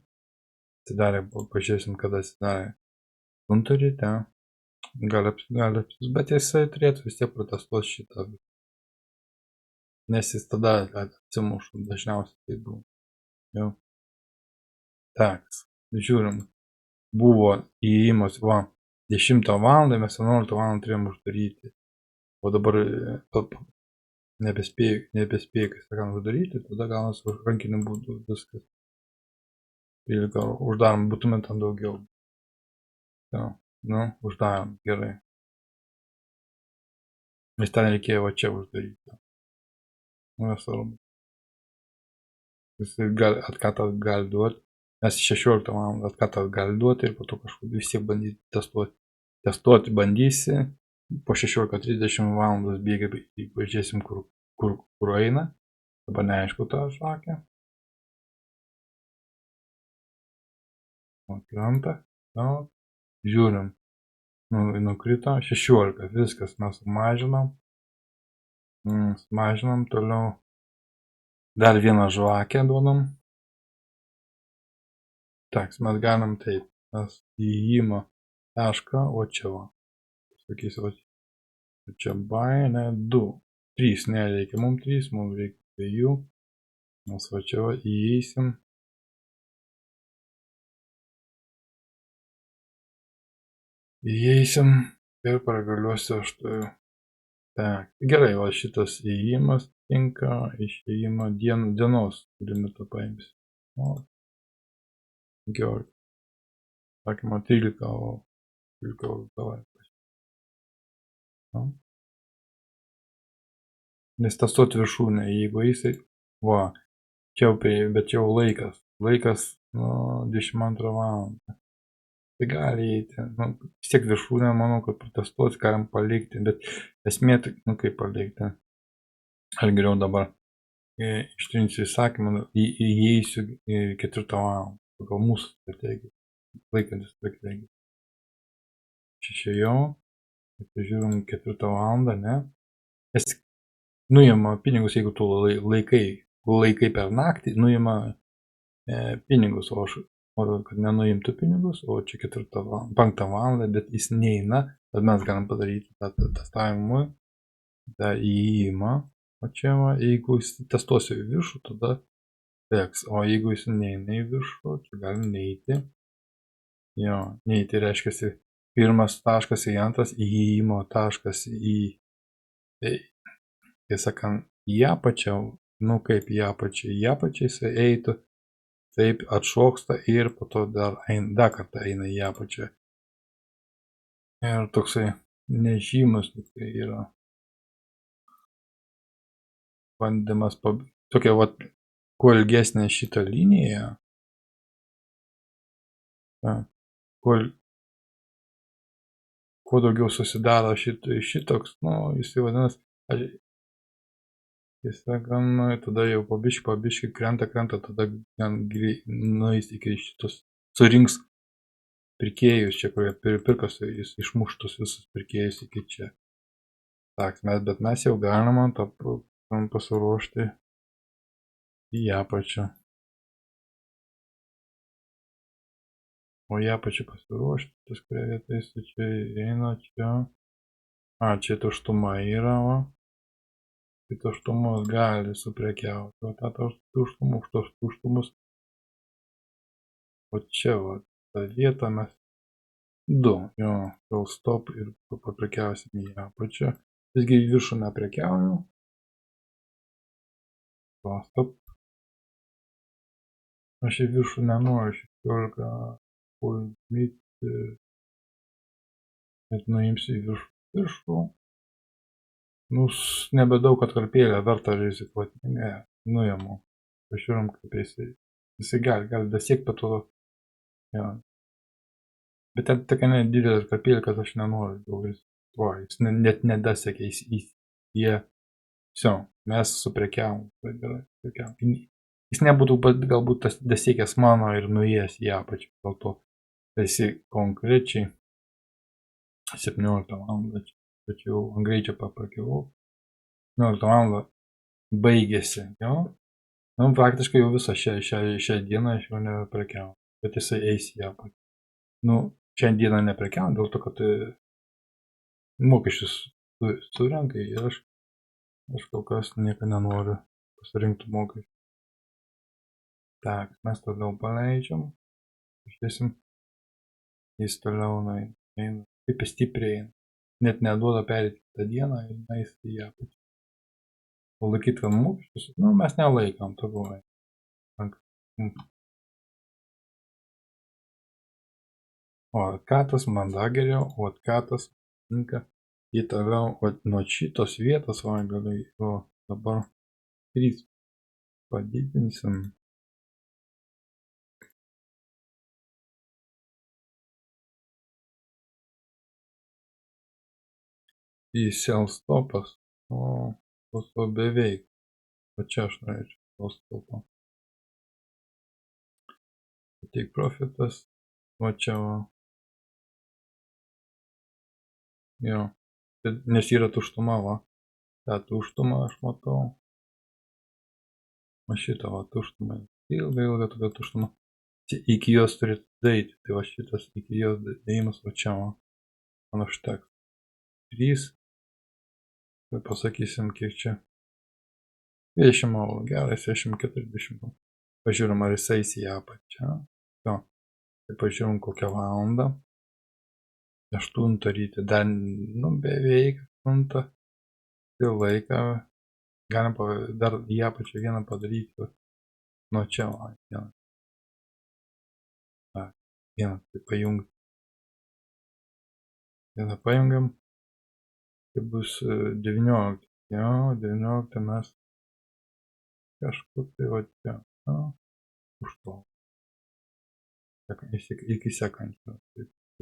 pažiūrėsim, kada atsidarė. Turi ten, gali, bet jisai turėtų vis tiek protestuoti šitą. Nes jis tada atsimuša, dažniausiai tai buvo. Jau. Tak, žiūrim. Buvo įėjimas 10 valandą, mes 11 valandą turėjom uždaryti. O dabar nebespėjai, kai sakant, uždaryti, tada gaunas rankiniu būdu viskas. Ir gal uždarom, būtume ten daugiau. Nu, uždarom, gerai. Nes ten reikėjo va čia uždaryti. Nesvarbu. Jis atkatas gali duoti. Nes 16 val. Atkatas gali duoti ir po to kažkur vis tiek bandyti testuoti. Testuoti bandysi. Po 16:30 valandos bėga, pažiūrėsim, kur eina. Dabar neaišku tą žvakę. Krenta. Žiūrim. Nukrito 16. Viskas mes sumažinom. Sumažinom toliau. Dar vieną žvakę duodam. Tak, mes galim taip. Mes įėjimo tašką, o čia va. Sakysiu, va. Čia buy, ne, 2. 3 nereikia, mums 3, mums reikia 2. Mes va čia va įeisim. Įeisim ir paragaliuosiu aš tai. Tak, gerai, va šitas įėjimas tinka, išėjimo dienos limitą paimsi. O, 15. Sakykime, 13, o 13 davai. Nes testuoti viršūnę, jeigu jisai, va, čia jau, bet čia jau laikas, 22 valandą. Tai gali įeiti, vis tiek viršūnę, manau, kad protestuoti galim palikti, bet esmė, kaip palikti. Ar geriau dabar ištrinsiu įsakymą, įeisiu 4 valandą, pagal mūsų strategiją, laikantis strategiją. Išėjau, žiūrim 4 valandą, ne? Nes nuima pinigus, jeigu tu laikai per naktį, nuima pinigus, o aš noriu, kad nenuimtų pinigus, o čia 5 valandą, bet jis neina, tad mes galim padaryti tą testavimą, tą įėjimą, o čia va, jeigu jis testuosiu į viršų, tada teks, o jeigu jis neina į viršų, čia galim neiti, jo, neiti reiškia pirmas taškas į antras, įėjimo taškas į, tai sakant, į apačią, kaip į apačią jisai eitų, taip atšoksta ir po to dar kartą eina į apačią. Ir toksai nežymus yra bandymas, tokia vat, kuo ilgesnė šita linija, kuo daugiau susidaro šitoks, jisai vadinasi, sakant, tada jau pabiški krenta, tada nueis iki šitos, surinks pirkėjus čia, kurie pirkosi, jis išmuštus visus pirkėjus iki čia. Tak, bet mes jau galime pasiruošti į apačią. O į apačią pasiruošti, tas kurie vietai, čia eina, čia. Čia tuštuma yra, va. Tai tuštumus gali suprekiauti, o tą tuštumus. O čia, va, tą vietą mes 2, jo, gal stop ir paprekiausim į apačią. Visgi į viršų neprekiauju. Stop. Aš į viršų nenoriu, 16 pulmyti, net nuimsiu į viršų. Nebedaug atkarpėlę, verta rizikuoti, ne, nuimu. Pažiūrim, kaip jisai gali dasiekti, bet to, ja. Bet ten tokia nedidelė atkarpėlė, kad aš nenoriu, jis net nedasiekė, mes suprekiavom, jis nebūtų galbūt dasiekęs mano ir nuėjęs į apačią, dėl to esi konkrečiai 17 valandą, tačiau ant greičio paprakiavau, 17 valandą baigėsi, jo, praktiškai jau visą šią dieną aš jau nebeprekiavau, bet jisai eis į apačią. Šią dieną neprekiavau, dėl to, kad mokesčius surenka ir aš kol kas nieko nenoriu pasirinkti mokesčių. Tak, mes toliau paleidžiam, išdėsim, jis toliau eina, taip stipriai, net neduoda perėti tą dieną ir eis į apačią. O laikyti, kad mokesčius, mes nelaikom, tobulai. O atkatas man dar geriau, o atkatas tinka į toliau, o nuo šitos vietos, va, galiu, o dabar 3 padidinsim. Į sell stopas, o beveik, o čia aš norėčiau sell stopą. Take profitas, va čia va. Jo, nes yra tuštuma, va. Ta tuštuma aš matau. Va šitą va tuštumą. Ilga tokia tuštuma. Iki jos turėtų daeiti. Tai va šitas iki jos daėjimas va čia va. Man užteks. 3. Tai pasakysim, kiek čia. 20 eurų. Gerai, 64,20. Pažiūrim, ar jis eis į apačią. Jo. Tai pažiūrim, kokią valandą. 8 ryte. Dar, nu, beveik 8. Tai laiką. Galim dar į apačią vieną padaryti. Nuo čia va. Vieną tai pajungti. Vieną pajungiam. Tai bus 19. Jo, 19 mes kažkur tai va čia. Už to. Iki sekančio.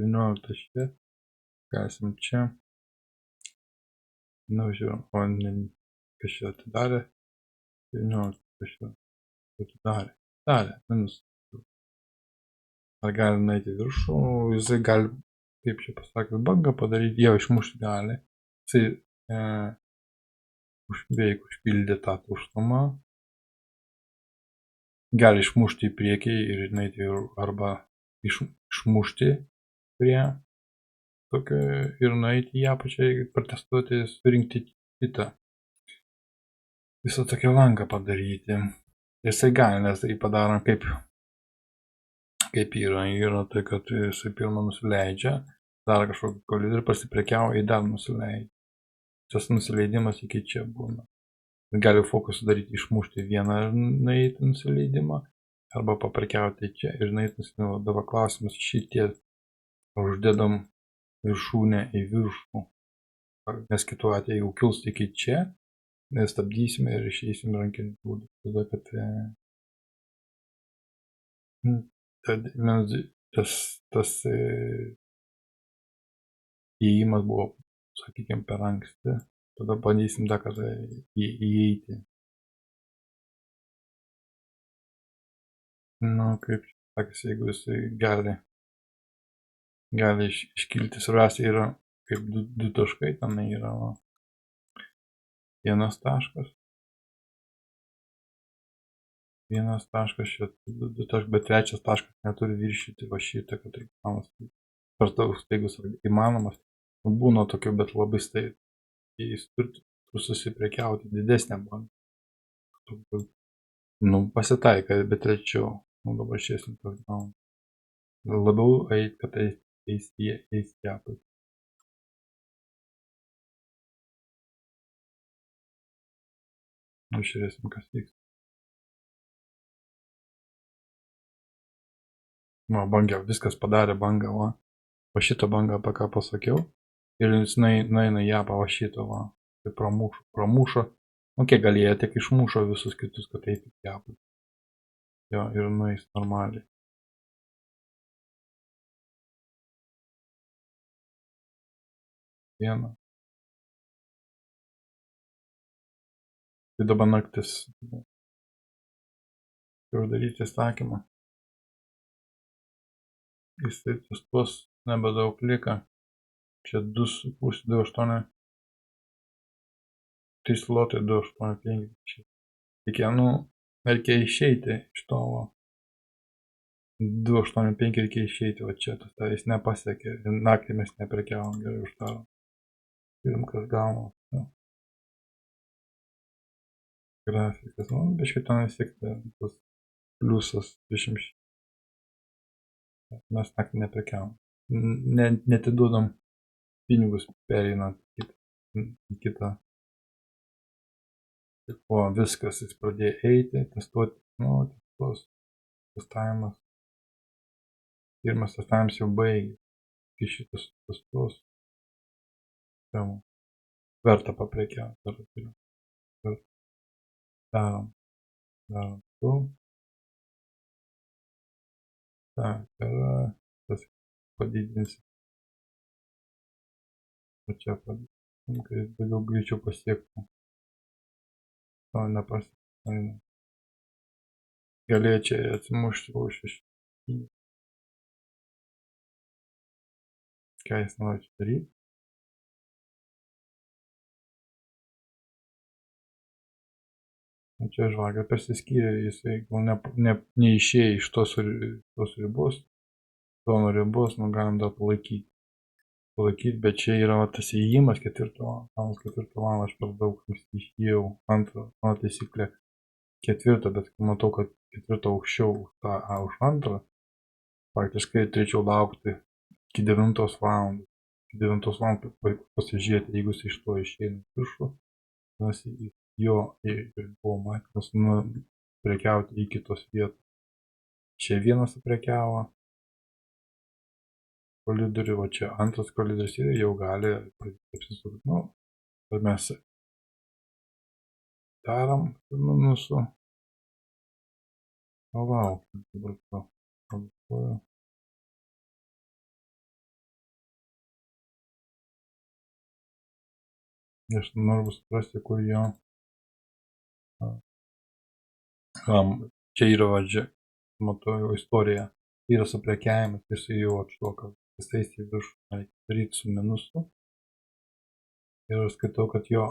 19 čia. Galim čia. Na, žiūrim. O ne, kas čia atidarė. 19 kas čia atidarė. Darė. Minus. Ar gali nueiti viršų. Jisai gali, kaip čia pasakė, bangą padaryti. Jau išmušti gali. Jisai beveik užpildė tą tuštumą. Gali išmušti į priekį ir nueiti arba išmušti prie tokio ir nueiti į apačią, protestuoti, surinkti kitą. Visą tokią langą padaryti. Jisai gali, nes tai padarom kaip yra. Yra tai, kad jisai pirmą nusileidžia, dar kažkokį kolidorių pasiprekiauja ir dar nusileidžia. Tas nusileidimas iki čia būna. Gali fokusą daryti, išmušti vieną ir nueiti nusileidimą, arba paprekiauti čia ir nueiti nusileidimą. Dabar klausimas, šitie uždedam viršūnę į viršų, nes kitu atveju jau kils iki čia, nestabdysime ir išeisim rankiniu būdu. Tada, kad tas įėjimas buvo, sakykime, per anksti. Tada bandysim dar kartą įeiti. Nu, kaip sakys, jeigu jisai gali iškilti, svarbiausia yra, kaip du taškai ten yra. Vienas taškas. Vienas taškas, čia du taškas, bet trečias taškas neturi viršyti va šitą, kad tai gamas. Per daug staigus įmanomas. Būna tokio, bet labai staigiai. Jis turi susiprekiauti didesnę bangą. Nu, pasitaika, bet rečiau. Nu, dabar šiesim tas gaunam. Labiau eit, kad eis į apačią. Nu, žiūrėsim, kas vyks. Nu, bangą, viskas padarė bangą, va. Va šitą bangą, apie ką pasakiau. Ir jis nueina į apą, va šitą, va. Tai pramušo. Nu, kiek galėjo, tiek išmušo visus kitus, kad eiti į apačią. Jo, ir nueis normaliai. Vieną. Tai dabar naktis. Jau daryti įsakymą. Jisai testuos nebedaug lika. Čia 2,5, 2,8. 3 slotai 2,85. Tik, nu, reikia išeiti iš to. 2,85 reikia išeiti, va čia, tas jis nepasiekė. Naktį mes neprekiavom, gerai uždarom. Turim, kas gauna. Grafikas, nu, biškai ten vis tiek tas pliusas 20. Mes naktį neprekiavom. Netiduodam pinigus pereinant į kitą. O viskas, jis pradėjo eiti, testuoti, nu, testavimas. Pirmas testavimas jau baigė. Iki šitas testus. temų. Verta paprekiauti. Darom tu. Tak, yra tas padidinsi. O čia padidinsim, kai daugiau greičiau pasiektų. To nepasiektų. Galėčiai atsimušti už 6. Ką jis nori čia daryti? Čia žvaga persiskyrė, jisai gal neišėjo iš tos ribos, zono ribos, nu galim dar palaikyti, bet čia yra tas įėjimas 4 valandą, aš per daug išėjau antrą, mano taisyklė 4, bet matau, kad 4 aukščiau už 2, faktiškai turėčiau laukti iki 9 valandos. Iki 9 valandos pasižiūrėti, jeigu jis iš to išeina viršų, nes jo ir buvo matymas prekiauti iki tos vietos. Čia vienas prekiavo kolidorių, o čia antras kolidorius ir jau gali apsisukti. Nu, ir mes darom minusų. O laukiam dabar to. Aš noriu suprasti, kur jo. Čia yra vadžia, matau istorija. Yra suprekiavimas, jis jau atšoka. Jis į viršų daryti su minusu. Ir aš skaitau, kad jo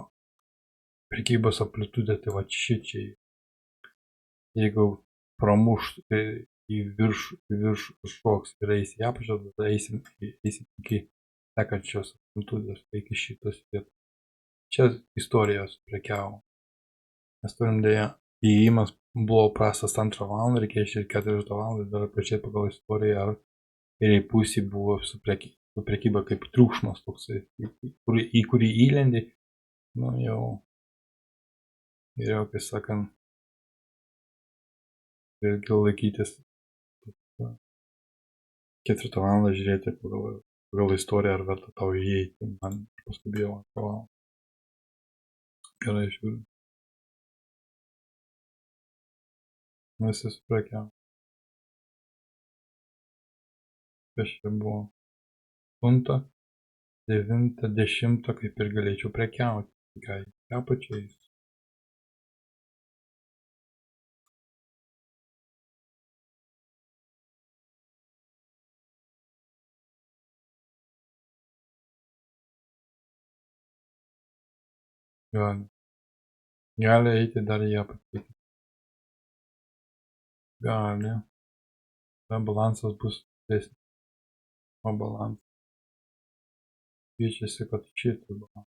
prekybos amplitudė, tai va šičiai. Jeigu pramuš į viršų šoks ir eis į apačią, tada eisim iki sekančios amplitudės, tai iki šitos vietos. Čia istorijos prekiavo. Mes turim dėja, įėjimas buvo prastas 2 valandą, reikėjo išėti 4 valandą, dar pačiai pagal istoriją, ar kairiai pusėje buvo su prekyba kaip triukšmas toksai, į kurį įlendi, nu jau, geriau, kai sakant, ilgiau laikytis 4 valandą žiūrėti pagal istoriją, ar verta tau įeiti, man paskubėjau 2 valandą. Gerai žiūriu. Visi suprekiavo. Kas čia buvo? 8, 9, 10, kaip ir galėčiau prekiauti. Ką į apačią eis. Gali eiti dar į apačią. Gali. Balansas bus didesnis. O balansas. Kviečiasi, kad šitą balansą.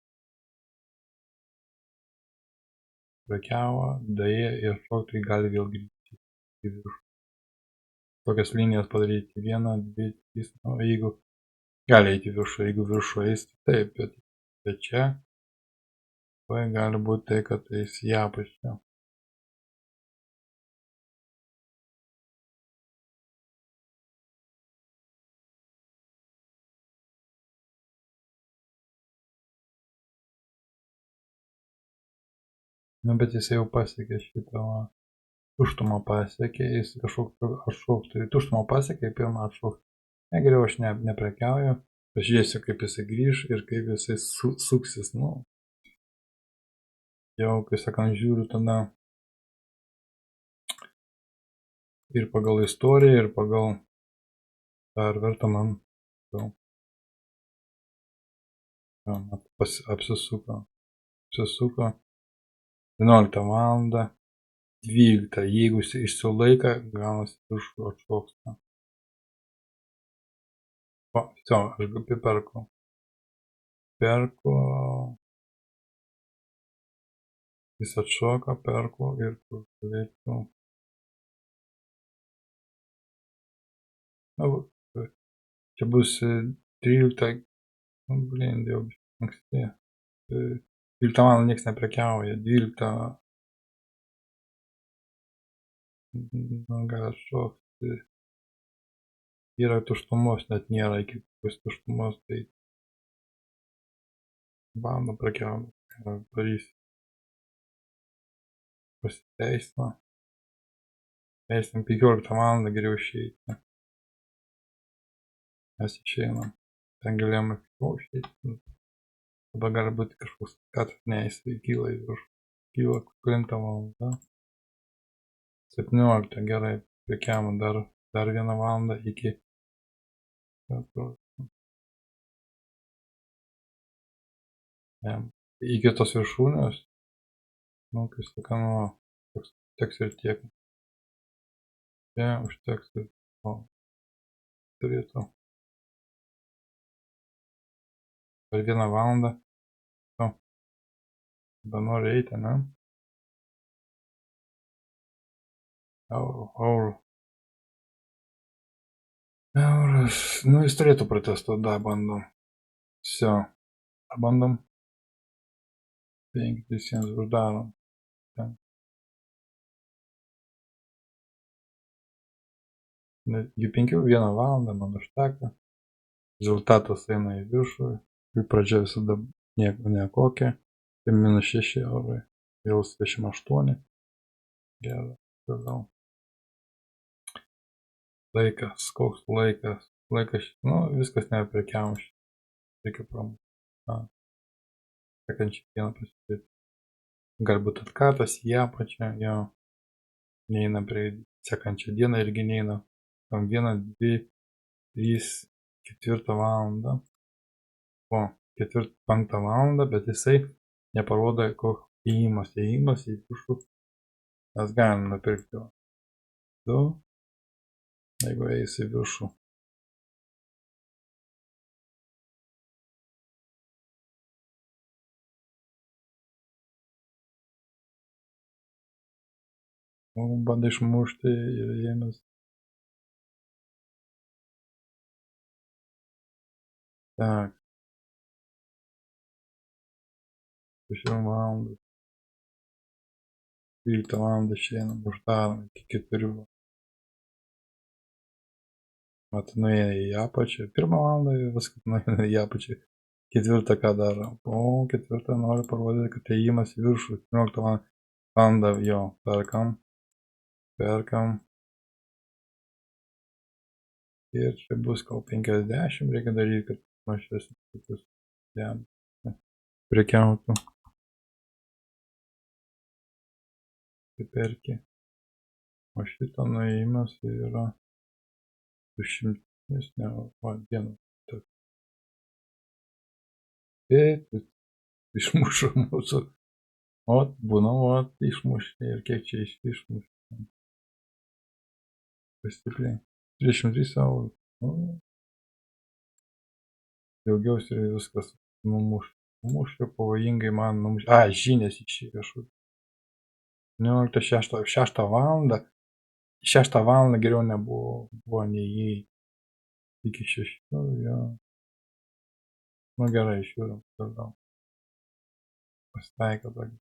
Prekiavo, daėjo ir šoktai gali vėl grįžti į viršų. Tokias linijas padaryti 1, 2, 3, nu, jeigu gali eiti į viršų, jeigu viršų eis, taip, bet čia gali būti tai, kad eis į apačią. Nu, bet jis jau pasiekė šitą tuštumą pasiekė, jis kažkokį atšoktų. Tuštumą pasiekė, pirmą atšoktų. Negeriau aš neprekiauju, pažiūrėsiu, kaip jisai grįž ir kaip jisai suksis. Nu, jau, kai sakant, žiūriu tada ir pagal istoriją, ir pagal ar verta man apsisuko. 11 valandą, 12, jeigu išsilaika, gaunasi viršų atšoksta. O, aš perku. Jis atšoka, perku ir kur galėčiau. Čia bus 13, jau anksti. 12 valandą nieks neprekiauja, 12 gali atšokti. Yra tuštumos, net nėra iki tokios tuštumos, tai Bando prekiauti. Darys. Pasiteisino. Eisim 15 valandą geriau išeiti. Mes išeinam. Ten galėjome išeiti. Tada gali būti kažkoks kad neįsivai kyla į viršų. Kyla 9 valanda. 17 gerai. Prekiavom dar 1 valandą iki. Iki tos viršūnės. Nu, kai saka, užteks ir tiek. Užteks ir turėtų. Per 1 valandą. Tada nori eiti, ne? Euras. Nu, jis turėtų protestuoti, da, bandom. Все. Bandom. 5 visiems uždarom. Iki 5 1 valandą man užteka. Rezultatas eina į viršų. Jų pradžia visada nekokia. Tai -6 eurai. Vėl 28. Gerai. Toliau. Laikas. Koks laikas? Laikas. Nu, viskas neprekiavom. Reikia pramūti. Sekančią dieną pasidaryti. Galbūt atkatas į apačią. Jo. Neina prie sekančią dieną irgi neina. Tam 1, 2, 3, 4 valandą. 4-5 valandą, bet jisai neparodo koks įėjimas. Įėjimas į viršų. Mes galim nupirkti 2. Jeigu eis į viršų. Bando išmušti ir ėmės. Tak. 6 valandų. 12 valandą išeinam, uždarom iki 4. Mat, nuėjo į apačią. 1 valandą viskas nuėjo į apačią. 4 ką daro. 4 noriu parodyti, kad ėjimas į viršų. 17 valandą jo perkam. Ir čia bus gal 50, reikia daryti, kad mažesnis tokius prekiautų. Tai perki. O šito nuėjimas yra 200, ne, dieną. Išmušo mūsų. Būna, išmušė ir kiek čia išmušė. Pastiklė. 33 eurų. Daugiausiai viskas numušė, pavojingai man numušė. Žynės išėjo kažkur. 6 valandą. 6 valandą geriau nebuvo nei iki 6. Nu gerai, išžiūrim. Pasitaiko tokį.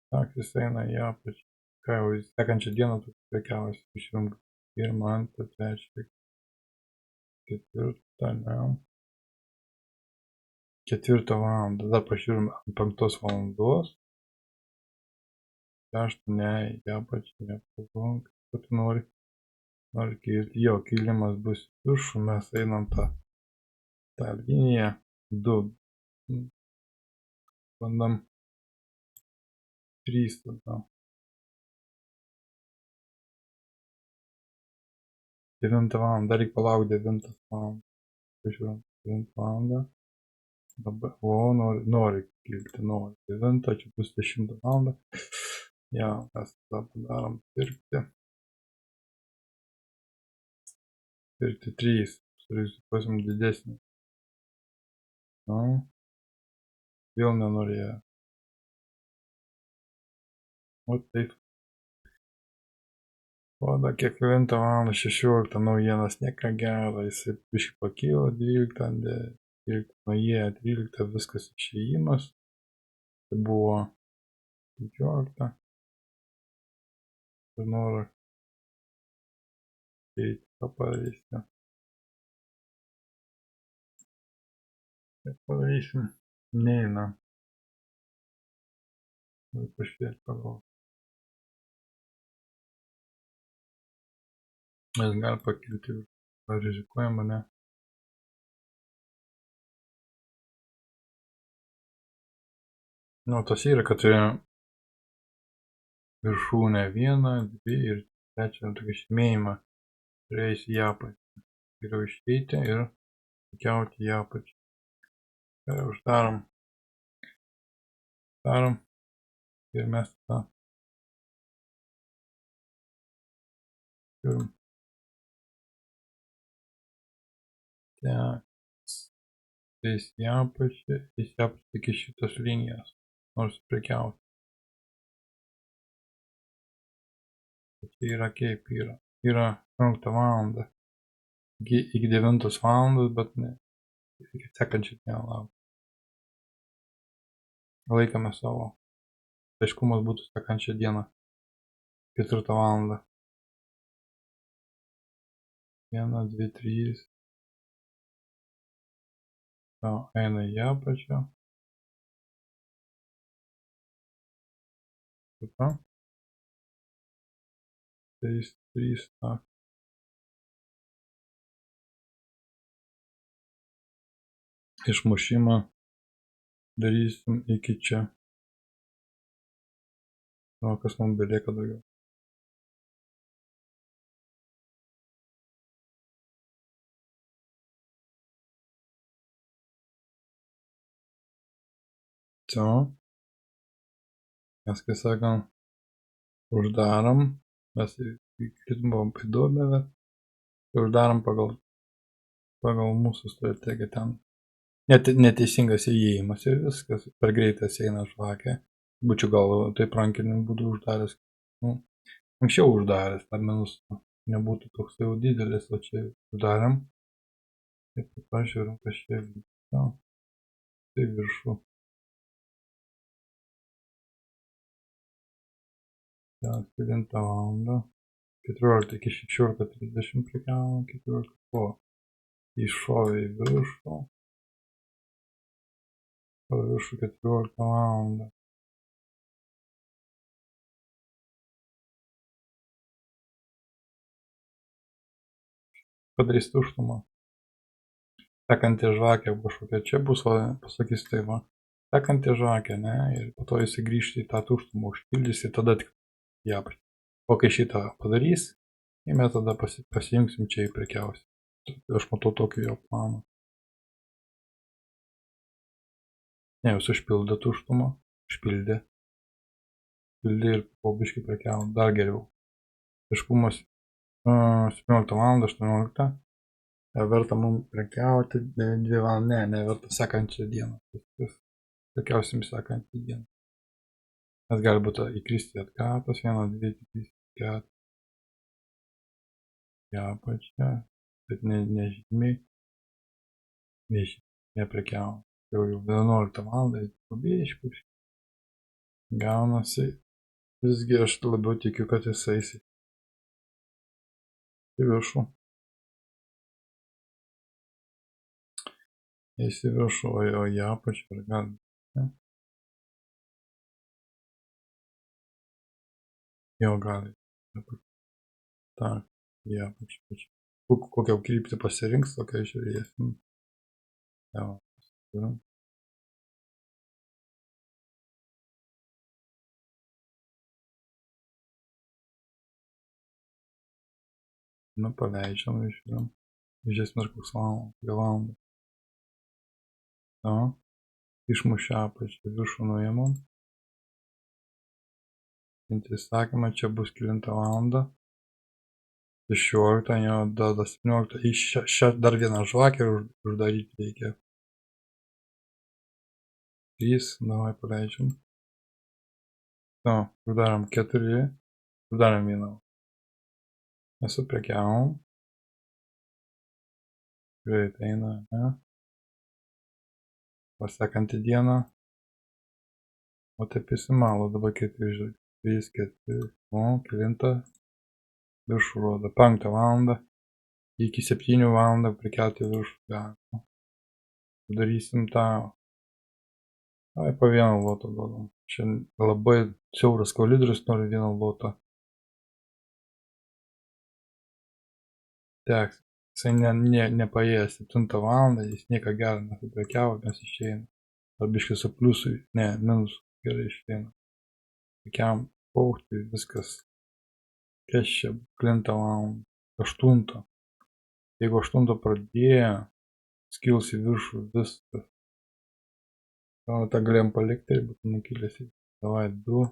Tak, jis eina į apačią. Ką jau sekančią dieną tu prekiausi, išjung 1, 2, 3, 4, ne. 4 valandą, tada pažiūrim 5 valandos. 6, ne, į apačią, nepavunk, kad tu nori kilti. Jo, kilimas bus viršų, mes einam tą liniją 2. Bandam 3 tada. 9 valandą, dar reikia palaukti 9 valandą. Pažiūrėjom, 9 valandą. Dabar, nori kilti, 9, čia bus 10 valandą. Ja, mes tada padarom pirkti. Pirkti 3, surizikuosim didesnį. Vėl nenorėjo. O taip. Tada kiek 9 valandą 16 naujienas, nieka gero, jisai biškį pakylo 12 nuėjo 13 viskas išėjimas. Tai buvo 15. Ir noriu eiti ką padaryti. Padarysim. Neina. Pažiūrėti pagal. Mes gali pakilti. Ar rizikuojama, ne? Nu, tas yra, kad turėjome viršūnę 1, 2 ir 3 tokį žymėjimą. Turėjus į apačią. Geriau išeiti ir kelti į apačią. Gerai, uždarom. Darom. Ir mes tą turim. Eis į apačią iki šitos linijos. Nors prekiauti. Tai yra kaip yra. Yra 11 valandą. Iki 9 valandos, bet ne. Iki sekančią dieną lauk. Laikome savo. Aiškumas būtų sekančią dieną. 4 valandą. 1, 2, 3. Eina į apačią. Taip. 3. Išmušimą darysim iki čia. O kas mums belieka daugiau? Mes, kai sakant, uždarom. Mes įkritom į duobę, bet uždarom pagal mūsų strategiją ten. Neteisingas įėjimas ir viskas. Per greitas eina žvakė. Būčiau gal taip rankiniu būdu uždaręs. Anksčiau uždaręs, tą minus nebūtų toks jau didelis, o čia uždarėm. Ir pažiūrėjom, kas čia vyksta. Tai viršų. 9 valandą. 14 iki 16:30 prekiavom, 14 po. Iššovė į viršų. Viršų 14 valandą. Padarys tuštumą. Sekantį žvakę kažkokia čia bus, pasakys tai va. Sekantį žvakę, ne, ir po to jis grįžti į tą tuštumą, užpildys ir tada tik ją. O kai šitą padarys, mes tada pasijungsim čia į prekiausią. Aš matau tokį jo planą. Ne, jūs užpildė tuštumą, užpildė. Pildė ir po biškį prekiavom, dar geriau. Aiškumas 17 valandą, 18. Verta mums prekiauti 2 valandą, neverta sekančią dieną. Prekiausim sekantį dieną. Mes gali būti įkristi atkatas, 1, 2, 3, 4. Į apačią, bet nežymiai. Neprekiavom. Jau 11 valandą, pabiškai. Gaunasi, visgi aš labiau tikiu, kad jis eis į viršų. Eis į viršų, o į apačią ar gali. Ne? Jo gali. Tak, į apačią. Kokią kryptį pasirinks, tokią žiūrėsim. Jo, pasirinkim. Nu, paleidžiam, žiūrim. Iš esmės koks valandą. Išmušę apačią, viršų nuėmam. Įsakymą, čia bus 9 valandą. 16, jo, tada 17. Šią dar vieną žvakę uždaryti reikia. 3, davai paleidžiam. Uždarom 4, uždarom 1. Mes suprekiavom. Greit eina, ne? Pasekantį dieną. O taip įsimalo, dabar 4, 3, 4, kelintą. Viršų rodo 5 valandą. Iki 7 valandą prekiauti viršų galima. darysim tą. Ai, po vieną lotą duodam. Čia labai siauras kolidorius, noriu vieną lotą. Teks. Jisai nepaėjęs 7 valandą, jis nieko gero nesuprekiavo, mes išėjame. Ar biškai su pliusui, ne, minusu gerai išeina. Prekiavom paukti, viskas. Kas čia, 9 valandą, 8. Jeigu 8 pradėjo, skils į viršų viskas. Gal tą galėjom palikti ir būtų nukilęs į. Davai 2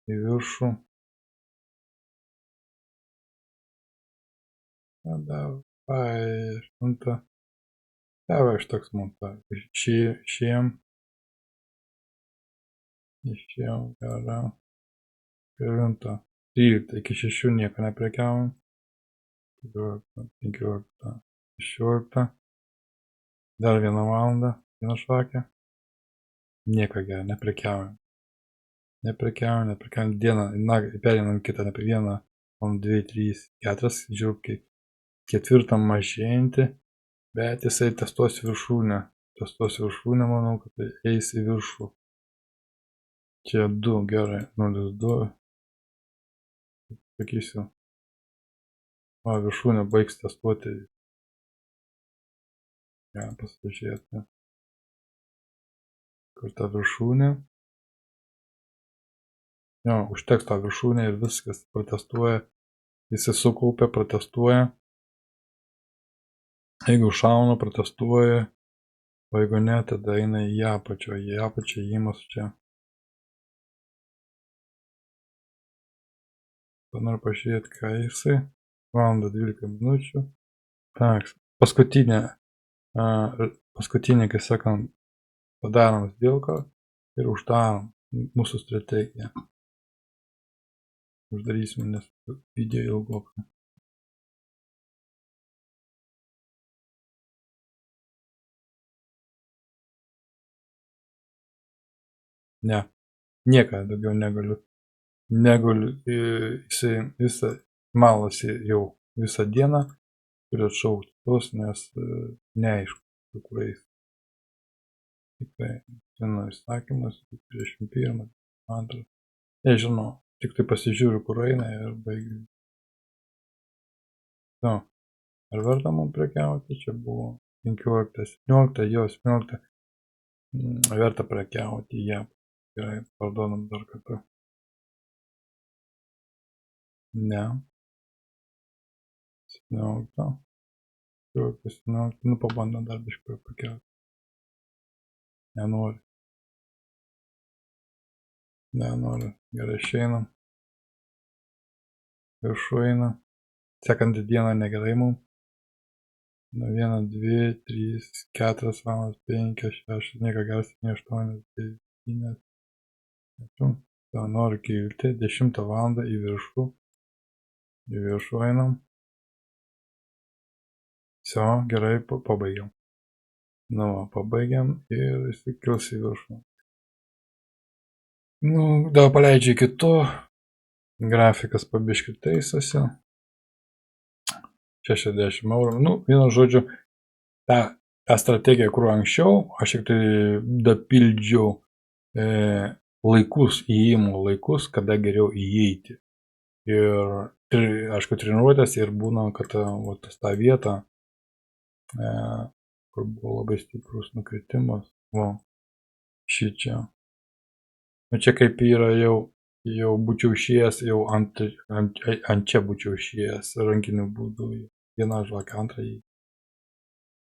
į viršų. Davai 8. Davai aš toks montažas. Išėjom. Išėjom, gerą. 9. 13 iki 6 nieko neprekiavom. 14, 15, 16. Dar 1 valandą, 1 švakę. Nieko gero, neprekiavom. Neprekiavom dieną, perinam kitą, ne 1, 2, 3, 4, žiūrėk, 4 mažėjantį, bet jisai testuos viršūnę. Manau, kad tai eis į viršų. Čia 2, gerai, 0,2. Sakysiu. O, viršūnė baigs testuoti. Ja, pasižiūrėti. Kur ta viršūnė? Jo, užteks tą viršūnę ir viskas. Protestuoja. Jisai sukaupia, protestuoja. Jeigu šauna, protestuoja. O jeigu ne, tada eina į apačią. Į apačią įimas čia. Noriu pažiūrėti, ką jisai. Valandą 12 minučių. Tak, paskutinė, kai sakant, padarom сделką ir uždarom mūsų strategiją. Uždarysime, nes video ilgokai. Ne, nieką daugiau negaliu. Jisai malasi jau visą dieną, turi atšaukti tos, nes neaišku, su kuriais. Tikrai vieno įsakymas, 21, 2. Nežinau, tik tai pasižiūriu, kur eina ir baigiu. No, ar verta man prekiauti? Čia buvo 15, 17, jo 17. Verta prekiauti, jie. Gerai, parduodam dar kartą. Ne. 17. 17. Nu, pabandom dar biškai pakelti. Nenori. Gerai, išeinam. Viršų eina. Sekantį dieną negerai mums. 1, 2, 3, 4 valandas, 5, 6, nieko geras, 7, 8, 9. Noriu kilti, 10 valandą į viršų. Į viršų einam. Visi, gerai, pabaigiam. Nu, pabaigiam ir įsikils į viršų. Nu, dar paleidžiu iki to. Grafikas pabiškai taisosi. 60 eurų. Nu, vienu žodžiu, tą strategiją, kur anksčiau, aš tik tai dapildžiau laikus, įėjimo laikus, kada geriau įeiti. Ir, aišku, treniruotės ir būna, kad tą vietą, kur buvo labai stiprus nukritimas, šičia. Nu, čia kaip yra jau būčiau išėjęs, jau ant čia būčiau išėjęs rankiniu būdu. 1 žvakė, 2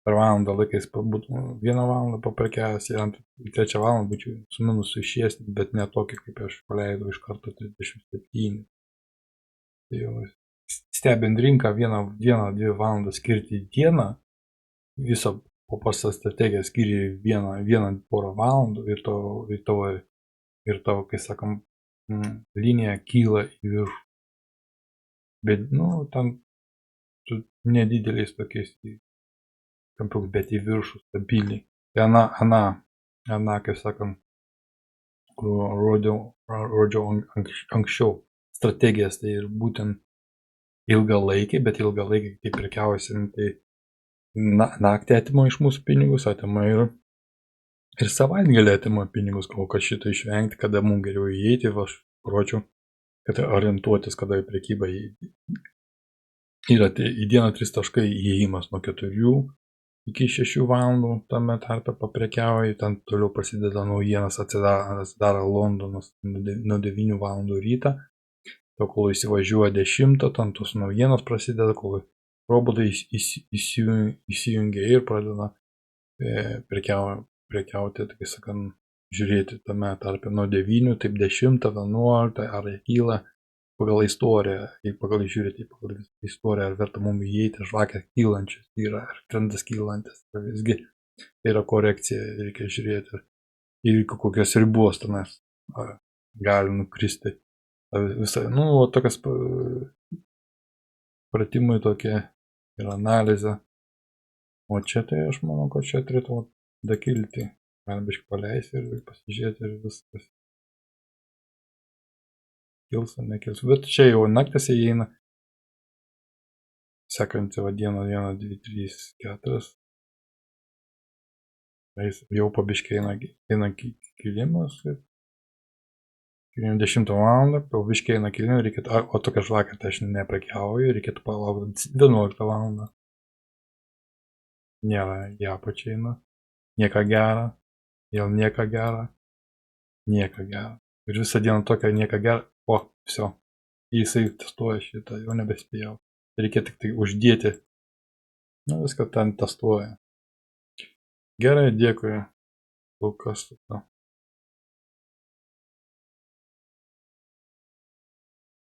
per valandą laikais būtų 1 valandą paprekiavęs ir 3 valandą būčiau su minusu išėjęs, bet ne tokį, kaip aš paleidau iš karto 37. Tai jau stebint rinką 1-2 valandą skirti dieną, viso po pasą strategiją skiri 1 porą valandų ir tavo, kai sakom, linija kyla į viršų. Bet, nu, tam su nedideliais tokiais kampiukais, bet į viršų stabiliai. Tai ana, kaip sakant, rodžiau anksčiau strategijas, tai ir būtent ilgalaikiai, bet ilgalaikiai, kaip prekiausim, tai naktį atima iš mūsų pinigus, atima ir savaitgalį atima pinigus, kol kas šitą išvengti, kada mums geriau įeiti, aš pročiau, kad orientuotis, kada į prekybą yra į dieną 3 taškai įėjimas nuo 4 iki 6 valandų, tame tarpe paprekiauji, ten toliau prasideda naujienas, atsidaro Londonas nuo 9 valandų rytą, to kol įsivažiuoja 10, ten tos naujienos prasideda, kol robotai įsijungia ir pradeda prekiauti, tai sakant, žiūrėti tame tarpe nuo 9, taip 10, 11, ar kyla pagal istoriją, pagal žiūrėti pagal istoriją, ar verta mums įeiti, žvakės kylančias yra, ar trendas kylantis, ar visgi tai yra korekcija, reikia žiūrėti, įvykių kokios ribos tenais gali nukristi. Visai, tokias pratimai tokie ir analizė. O čia tai aš manau, kad čia turėtų dakilti. Galim biškai paleisti ir pasižiūrėti ir viskas. Kils ar nekils. Bet čia jau naktis įeina. Sekantį dieną 1, 2, 3, 4. Jau pabiškai eina kilimas. 10 valandą, pabiškai eina kilimas, reikėtų, o tokia žvakė tai aš neprekiauju, reikėtų palaukti 11 valandą. Nėra į apačią eina. Nieka gera. Vėl nieka gera. Nieka gera. Ir visą dieną tokia nieka gera. O, viso. Jisai testuoja šitą, jau nebespėjau. Reikia tik tai uždėti. Viską ten testuoja. Gerai, dėkui. Kol kas.